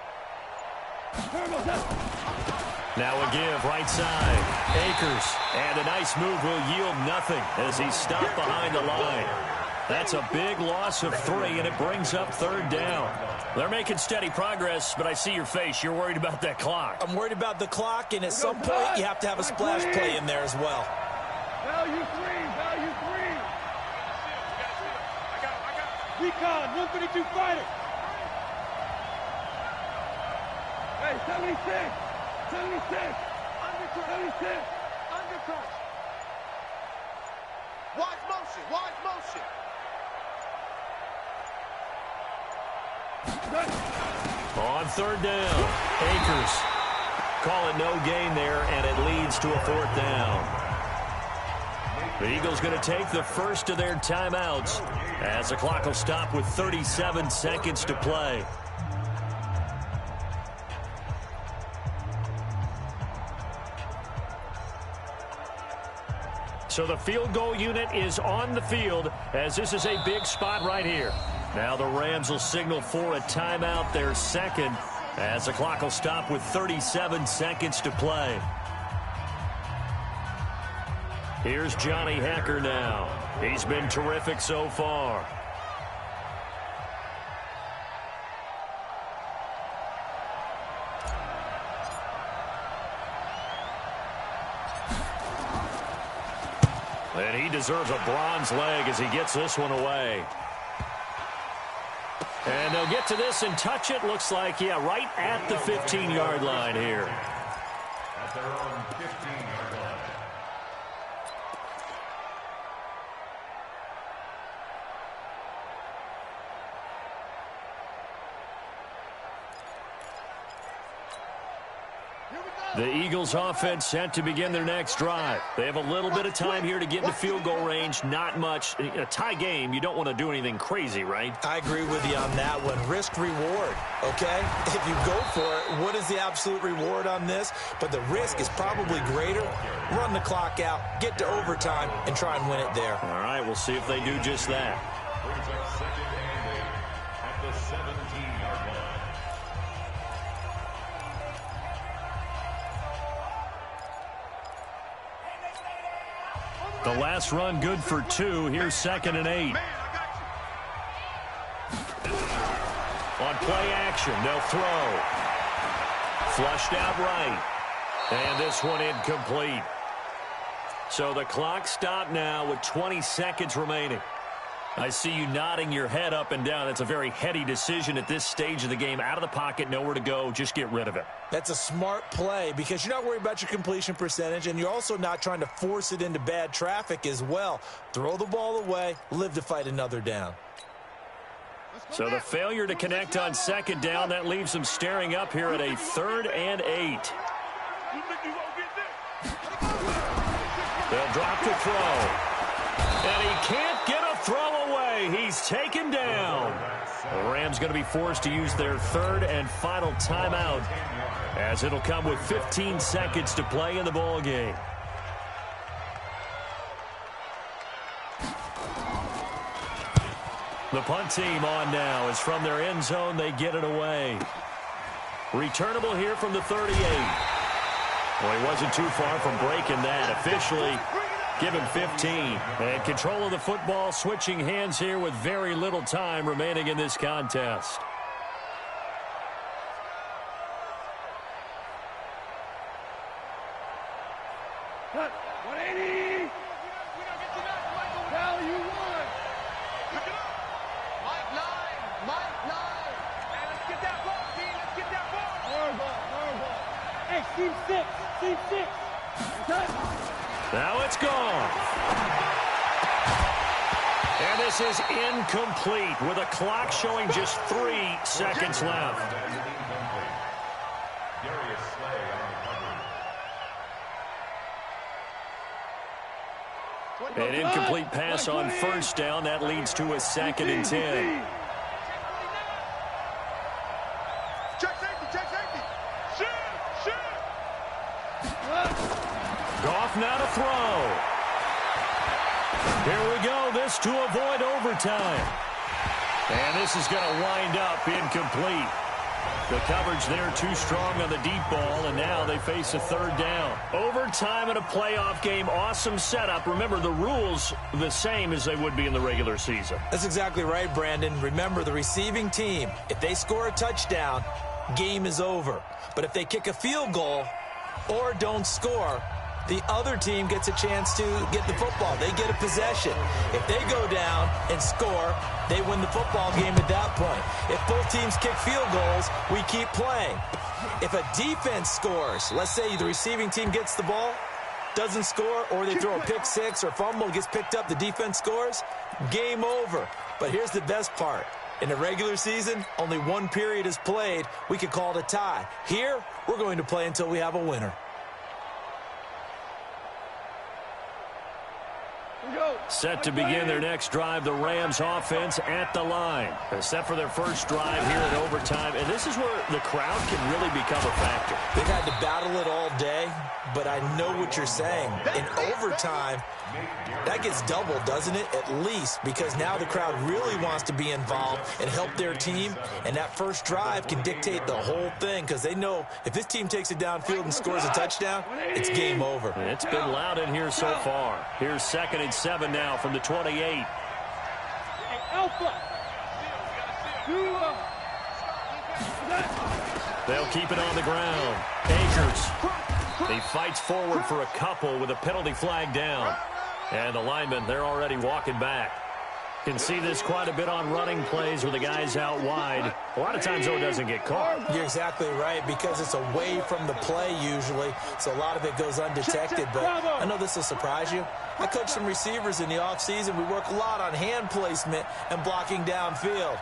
Now a give, right side. Akers. And a nice move will yield nothing as he's stopped behind the line. That's a big loss of 3, and it brings up 3rd down. They're making steady progress, but I see your face. You're worried about that clock. I'm worried about the clock, and at some point you have to have a splash play in there as well. Value 3, value 3. I got it. Recon, 152 fighter. Hey, 76. 76. Undercut. 76. Undercut. Wide motion. Wide motion. On 3rd down, Akers. Call it no gain there, and it leads to a 4th down. The Eagles going to take the first of their timeouts as the clock will stop with 37 seconds to play. So the field goal unit is on the field as this is a big spot right here. Now the Rams will signal for a timeout, their second, as the clock will stop with 37 seconds to play. Here's Johnny Hekker now. He's been terrific so far. And he deserves a bronze leg as he gets this one away. And they'll get to this and touch it. Looks like, yeah, right at the 15-yard line here. At their own 15-yard line. The Eagles offense set to begin their next drive. They have a little bit of time here to get into field goal range. Not much. In a tie game, you don't want to do anything crazy, right? I agree with you on that one. Risk reward, okay? If you go for it, what is the absolute reward on this? But the risk is probably greater. Run the clock out, get to overtime, and try and win it there. All right, we'll see if they do just that. Brings up 2nd and 8 at the 17-yard line. The last run good for 2. Here's 2nd and 8. On play action, they'll throw. Flushed out right. And this one incomplete. So the clock stopped now with 20 seconds remaining. I see you nodding your head up and down. It's a very heady decision at this stage of the game. Out of the pocket, nowhere to go. Just get rid of it. That's a smart play because you're not worried about your completion percentage, and you're also not trying to force it into bad traffic as well. Throw the ball away, live to fight another down. So the failure to connect on 2nd down, that leaves them staring up here at a 3rd and 8. They'll drop the throw. And he can't get a throw away. He's taken down. The Rams going to be forced to use their 3rd and final timeout as it'll come with 15 seconds to play in the ball game. The punt team on now is from their end zone. They get it away. Returnable here from the 38. Well, he wasn't too far from breaking that. Officially, give him 15. And control of the football, switching hands here with very little time remaining in this contest. Cut. 180. Value 1. Pick it up. Mike line. Hey, let's get that ball, team. Let's get that ball. Hardball. Hey, team 6. Team 6. Cut. Now it's gone. And this is incomplete with a clock showing just 3 seconds left. An incomplete pass on 1st down. That leads to a 2nd and 10. Check safety. Shoot. Goff now to throw. Here we go. This to avoid overtime. And this is going to wind up incomplete. The coverage there too strong on the deep ball, and now they face a third down. Overtime in a playoff game, awesome setup. Remember, the rules the same as they would be in the regular season. That's exactly right, Brandon. Remember, the receiving team, if they score a touchdown, game is over. But if they kick a field goal or don't score, the other team gets a chance to get the football. They get a possession. If they go down and score, they win the football game at that point. If both teams kick field goals, we keep playing. If a defense scores, let's say the receiving team gets the ball, doesn't score, or they throw a pick six or fumble, gets picked up, the defense scores, game over. But here's the best part. In the regular season, only one period is played. We could call it a tie. Here, we're going to play until we have a winner. Set to begin their next drive, the Rams offense at the line. Set for their first drive here in overtime, and this is where the crowd can really become a factor. They've had to battle it all day, but I know what you're saying. In overtime, that gets doubled, doesn't it? At least, because now the crowd really wants to be involved and help their team, and that first drive can dictate the whole thing, because they know if this team takes it downfield and scores a touchdown, it's game over. It's been loud in here so far. Here's 2nd and 7 now from the 28. They'll keep it on the ground. Akers. He fights forward for a couple with a penalty flag down. And the linemen, they're already walking back. Can see this quite a bit on running plays where the guy's out wide. A lot of times, though, it doesn't get caught. You're exactly right, because it's away from the play usually, so a lot of it goes undetected. But I know this will surprise you. I coach some receivers in the offseason. We work a lot on hand placement and blocking downfield.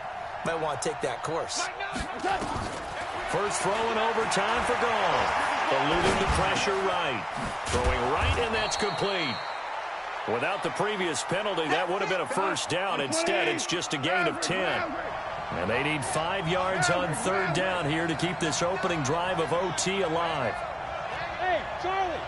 Might want to take that course. First throw in overtime for Gall. Eluding the pressure right. Throwing right, and that's complete. Without the previous penalty, that would have been a first down. Instead, it's just a gain of 10. And they need 5 yards on third down here to keep this opening drive of OT alive. Hey, Charlie.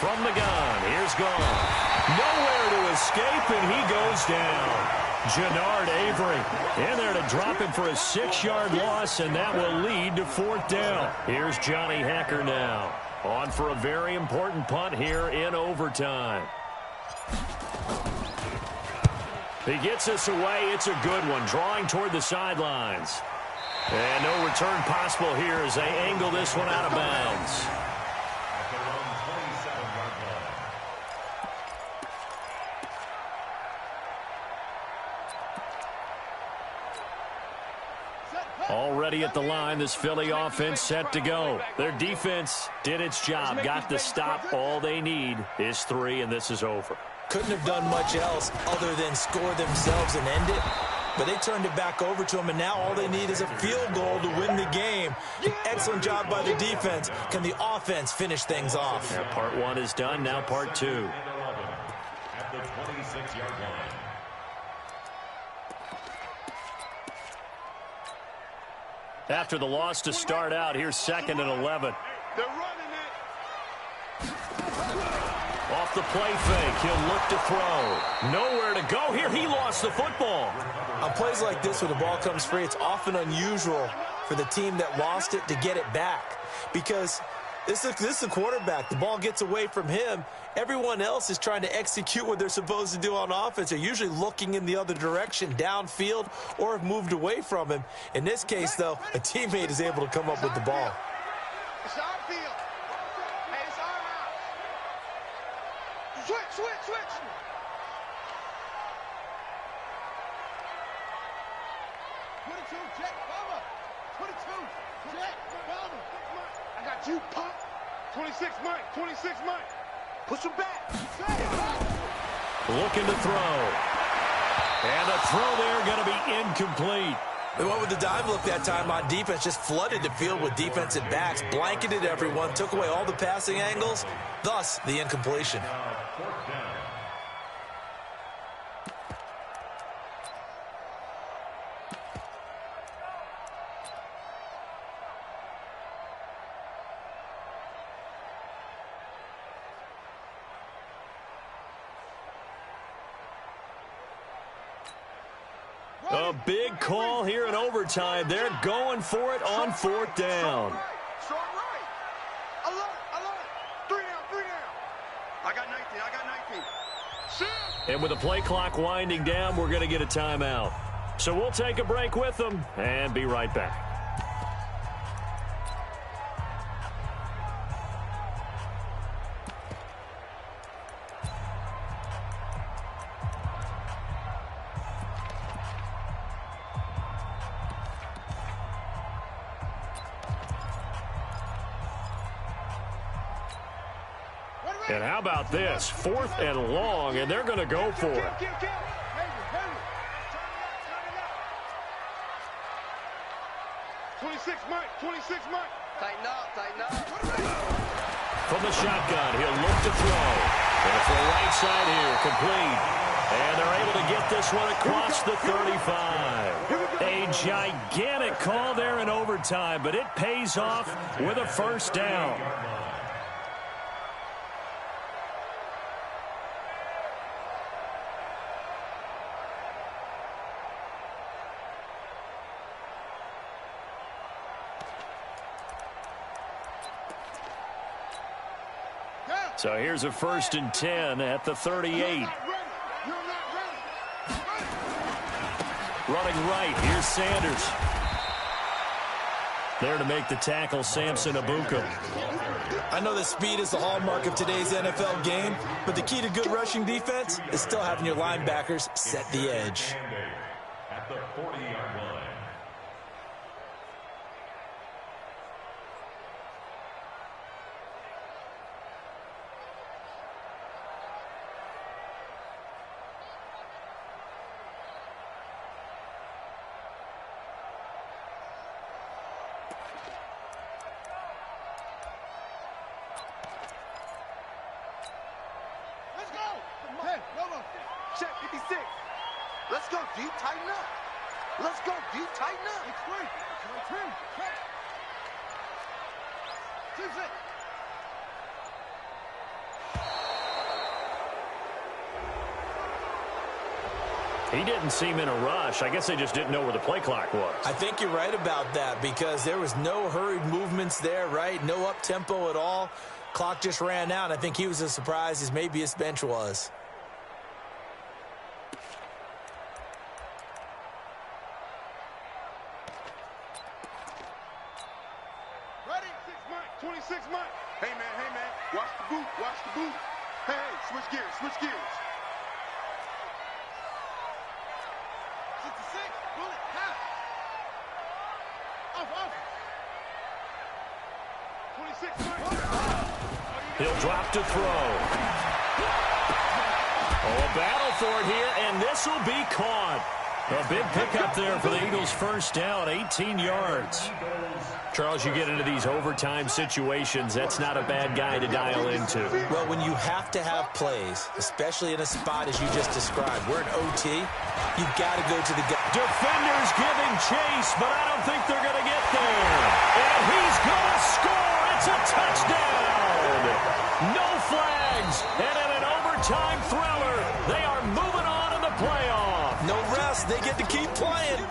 From the gun, here's Gall. Nowhere to escape, and he goes down. Jannard Avery in there to drop him for a 6-yard loss, and that will lead to fourth down. Here's Johnny Hecker now, on for a very important punt here in overtime. He gets us away. It's a good one, drawing toward the sidelines. And no return possible here as they angle this one out of bounds. Already at the line, this Philly offense set to go. Their defense did its job, got the stop. All they need is 3, and this is over. Couldn't have done much else other than score themselves and end it. But they turned it back over to them, and now all they need is a field goal to win the game. An excellent job by the defense. Can the offense finish things off? Yeah, part 1 is done, now part 2. At the 26-yard line. After the loss to start out, here's 2nd and 11. They're running it. Off the play fake, he'll look to throw. Nowhere to go here. He lost the football. On plays like this where the ball comes free, it's often unusual for the team that lost it to get it back. Because this is a quarterback. The ball gets away from him. Everyone else is trying to execute what they're supposed to do on offense. They're usually looking in the other direction, downfield, or have moved away from him. In this case, though, a teammate is able to come up with the ball. It's our field. Hey, it's our house. Switch. 22, check, cover. 22, check, cover. I got you, pop. 26, Mike. Push him back. Looking to throw. And the throw there going to be incomplete. They went with the dime look that time on defense, just flooded the field with defensive backs, blanketed everyone, took away all the passing angles, thus the incompletion. Fourth down. A big call here in overtime. They're going for it on fourth down. Strong right. Alert. 3 down. I got 19. Shoot. And with the play clock winding down, we're going to get a timeout. So we'll take a break with them and be right back. And how about this? 4th and long, and they're going to go for it. 26 Mike. Tighten up. From the shotgun, he'll look to throw. And it's the right side here, complete. And they're able to get this one across the 35. A gigantic call there in overtime, but it pays off with a first down. So here's a 1st and 10 at the 38. Running right, here's Sanders. There to make the tackle, Samson Abuka. I know that speed is the hallmark of today's NFL game, but the key to good rushing defense is still having your linebackers set the edge. At the 40-yard line. Check 56. Let's go deep, tighten up. It's great. He didn't seem in a rush. I guess they just didn't know where the play clock was. I think you're right about that because there was no hurried movements there, right? No up-tempo at all. Clock just ran out. I think he was as surprised as maybe his bench was. Ready? 26 Mike. Hey, man. Watch the boot. Hey, switch gears. 66, bullet, half. Off. 26 Mike. He'll drop to throw. Oh, a battle for it here, and this will be caught. A big pickup there for the Eagles' first down, 18 yards. Charles, you get into these overtime situations, that's not a bad guy to dial into. Well, when you have to have plays, especially in a spot as you just described, we're in OT, you've got to go to the guy. Defenders giving chase, but I don't think they're going to get there. And he's going to score. It's a touchdown. No flags. And in an overtime thriller, they are moving on in the playoff. No rest. They get to keep playing.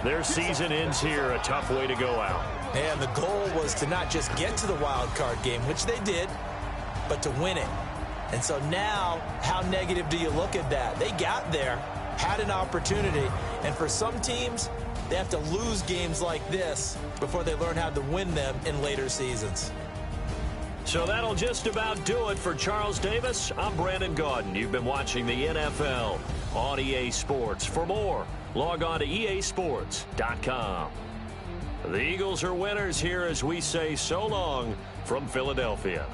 Their season ends here. A tough way to go out. And the goal was to not just get to the wild card game, which they did, but to win it. And so now, how negative do you look at that? They got there, had an opportunity, and for some teams, they have to lose games like this before they learn how to win them in later seasons. So that'll just about do it for Charles Davis. I'm Brandon Gaudin. You've been watching the NFL on EA Sports. For more, log on to easports.com. The Eagles are winners here as we say so long from Philadelphia.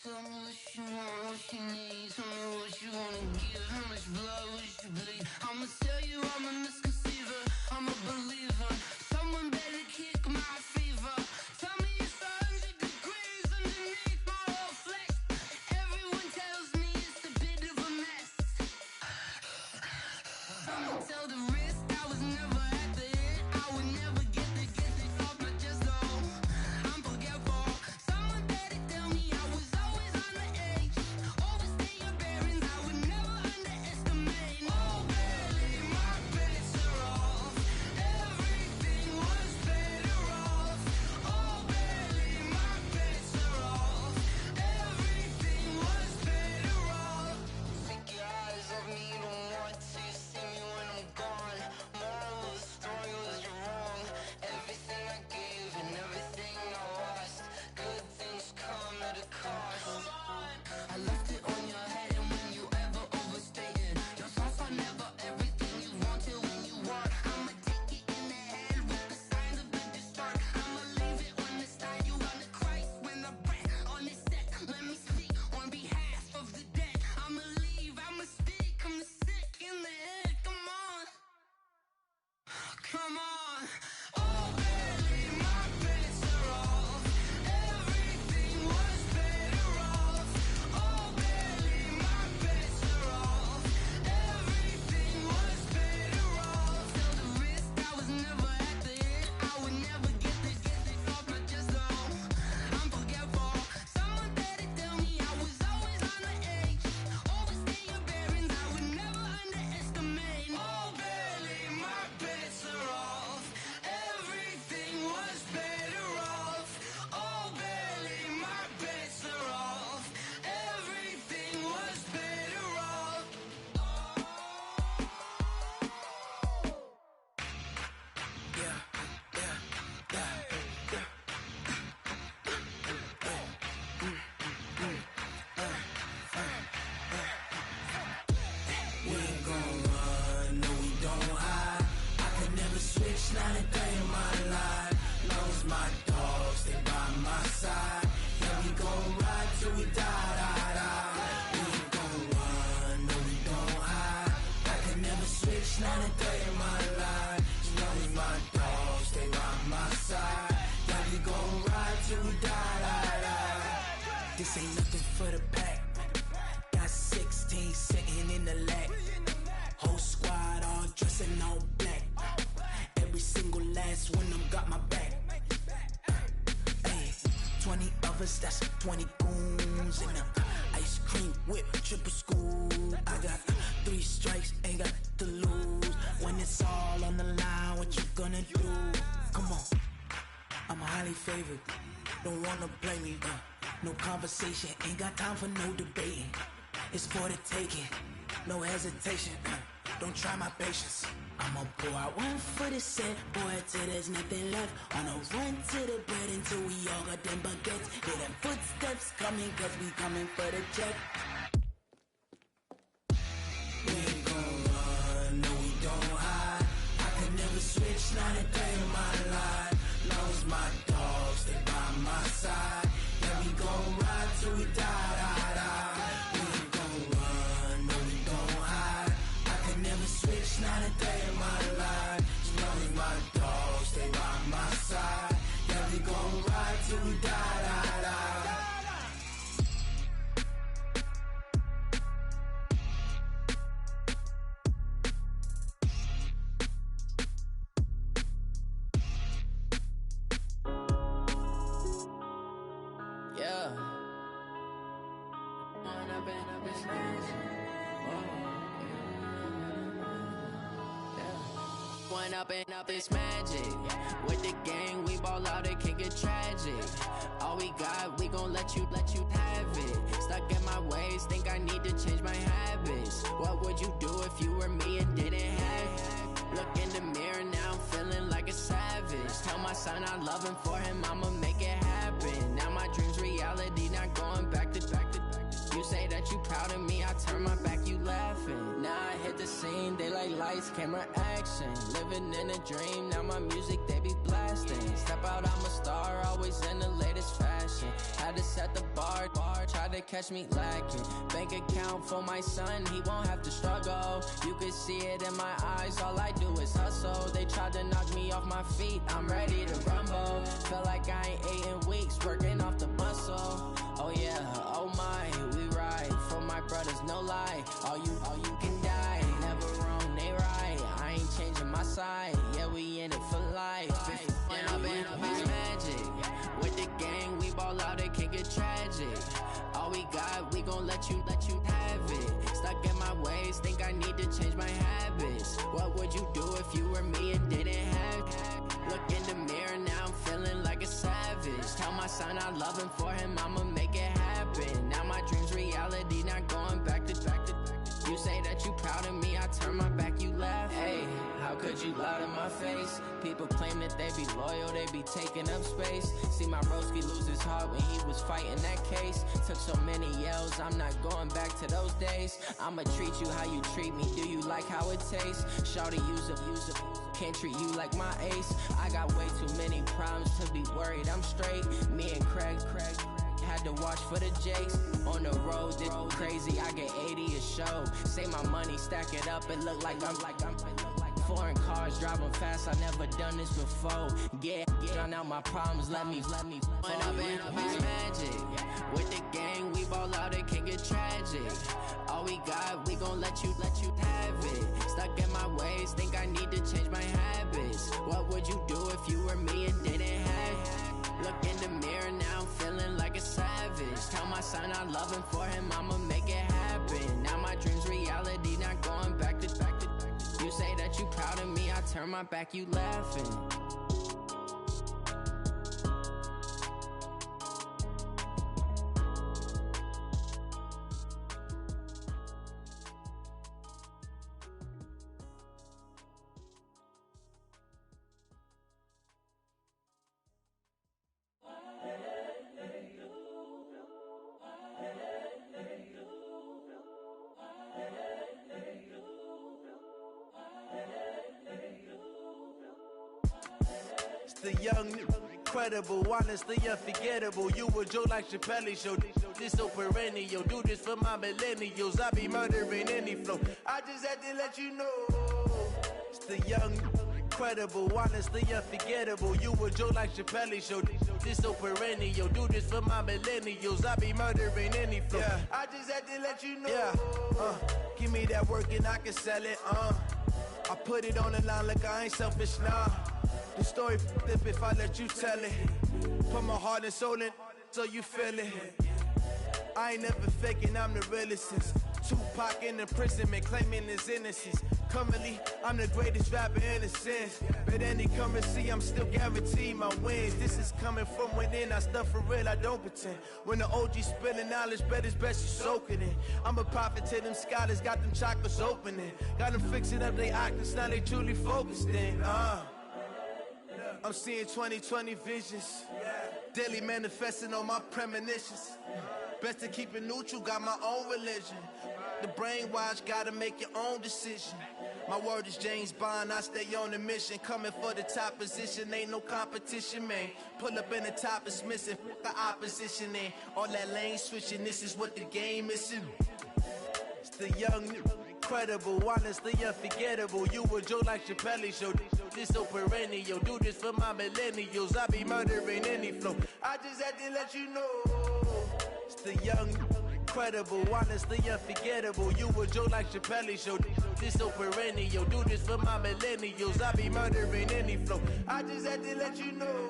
Tell me what you want, what you need. Tell me what you wanna give. How much blood would you bleed? I'ma tell you I'm a misconceiver. I'm a believer. Someone better kick my fever. Tell me if got my back. Hey, 20 of us, that's 20 goons in the ice cream whip, triple scoop. I got 3 strikes, ain't got to lose. When it's all on the line, what you gonna do? Come on, I'm highly favored. Don't wanna play me, no conversation, ain't got time for no debating. It's for the taking, no hesitation. Don't try my patience. I'ma pour out one for the set, boy, till there's nothing left. On a run to the bread until we all got them baguettes. Hear them footsteps coming, cause we coming for the check. We ain't gon' run, no we don't hide. I could never switch, not a day in my life. Long as my dogs, they by my side. Yeah, we gon' ride till we die, die, die. We ain't gon' run, no we don't hide. I could never switch, not a day in my life. As long as my dogs, they by my side. Yeah, we gon' ride till we die, die, die. Up it's magic. With the gang, we ball out, it can get tragic. All we got, we gon' let you have it. Stuck in my ways, think I need to change my habits. What would you do if you were me and didn't have it? Look in the mirror, now I'm feeling like a savage. Tell my son I love him, for him I'ma make it happen. Now my dream's reality, not going back to. You say that you proud of me, I turn my back, you laughing. Now I hit the scene, they like lights, camera, action. Living in a dream, now my music, they be blasting. Step out, I'm a star, always in the latest fashion. Had to set the bar, try to catch me lacking. Bank account for my son, he won't have to struggle. You can see it in my eyes, all I do is hustle. They tried to knock me off my feet, I'm ready to rumble. Feel like I ain't ate in weeks, working off the muscle. Oh yeah, oh my, we ride for my brothers, no lie. All you can die, never wrong, they right. I ain't changing my side, yeah, we in it for life. Up it's magic. With the gang, we ball out, it can get tragic. All we got, we gon' let you have it. Stuck in my ways, think I need to change my habits. What would you do if you were me and didn't have it? Look in the mirror, now I'm feeling like a savage. Tell my son I love him, for him I'ma make it happen. Now my dream's reality, not going back to. You say that you proud of me, I turn my back, you laugh. Hey, how could you lie to my face? People claim that they be loyal, they be taking up space. See my broski lose his heart when he was fighting that case. Took so many yells, I'm not going back to those days. I'ma treat you how you treat me, do you like how it tastes? Shawty, use up, can't treat you like my ace. I got way too many problems to be worried, I'm straight. Me and Craig had to watch for the Jakes. On the road, this crazy, I get 80 a show. Say my money, stack it up, it look like I'm foreign cars, driving fast, I never done this before. Get drown out my problems, let me Up it's magic. With the gang, we ball out, it can get tragic. All we got, we gon' let you have it. Stuck in my ways, think I need to change my habits. What would you do if you were me and didn't have it? Look in the mirror, now I'm feeling like a savage. Tell my son I love him, for him I'ma make it happen. Now my dream's reality, not going back to. You say that you proud of me, I turn my back, you laughing. The young, incredible, honestly unforgettable. You a Joe like Chappelle show. This so perennial. Do this for my millennials. I be murdering any flow. I just had to let you know. It's the young, incredible, honestly unforgettable. You a Joe like Chappelle show. This so perennial. Do this for my millennials. I be murdering any flow. Yeah. I just had to let you know. Yeah. Give me that work and I can sell it. I put it on the line like I ain't selfish, nah. The story flip if I let you tell it. Put my heart and soul in so you feel it. I ain't never faking, I'm the realest since Tupac in imprisonment, claiming his innocence. Currently, I'm the greatest rapper in a sense. But any currency, I'm still guaranteed my wins. This is coming from within, I stuff for real, I don't pretend. When the OG spilling knowledge, bet it's best you soak it in. I'm a prophet to them scholars, got them chakras opening. Got them fixing up they octaves, now they truly focused in. I'm seeing 2020 visions. Daily manifesting on my premonitions. Best to keep it neutral, got my own religion. The brainwash, gotta make your own decision. My word is James Bond, I stay on the mission. Coming for the top position, ain't no competition, man. Pull up in the top, it's missing, the opposition in. All that lane switching, this is what the game missing. It's the young, incredible, honestly unforgettable. You a joke like Chappelle show. This so perennial, do this for my millennials. I be murdering any flow. I just had to let you know. It's the young, incredible, honestly unforgettable. You a joke like Chappelle show. This so perennial, do this for my millennials. I be murdering any flow. I just had to let you know.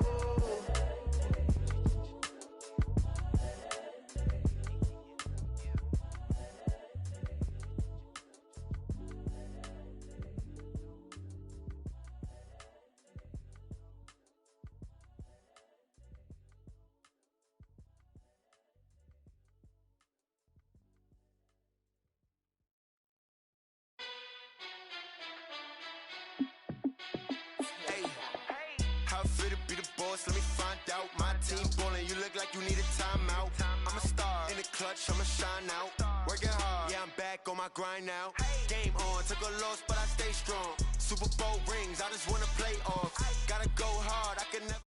How fit to be the boss? Let me find out. My team ballin', you look like you need a timeout. I'm a star in the clutch, I'ma shine out. Working hard, yeah, I'm back on my grind now. Game on, took a loss, but I stay strong. Super Bowl rings, I just wanna play off. Gotta go hard, I can never.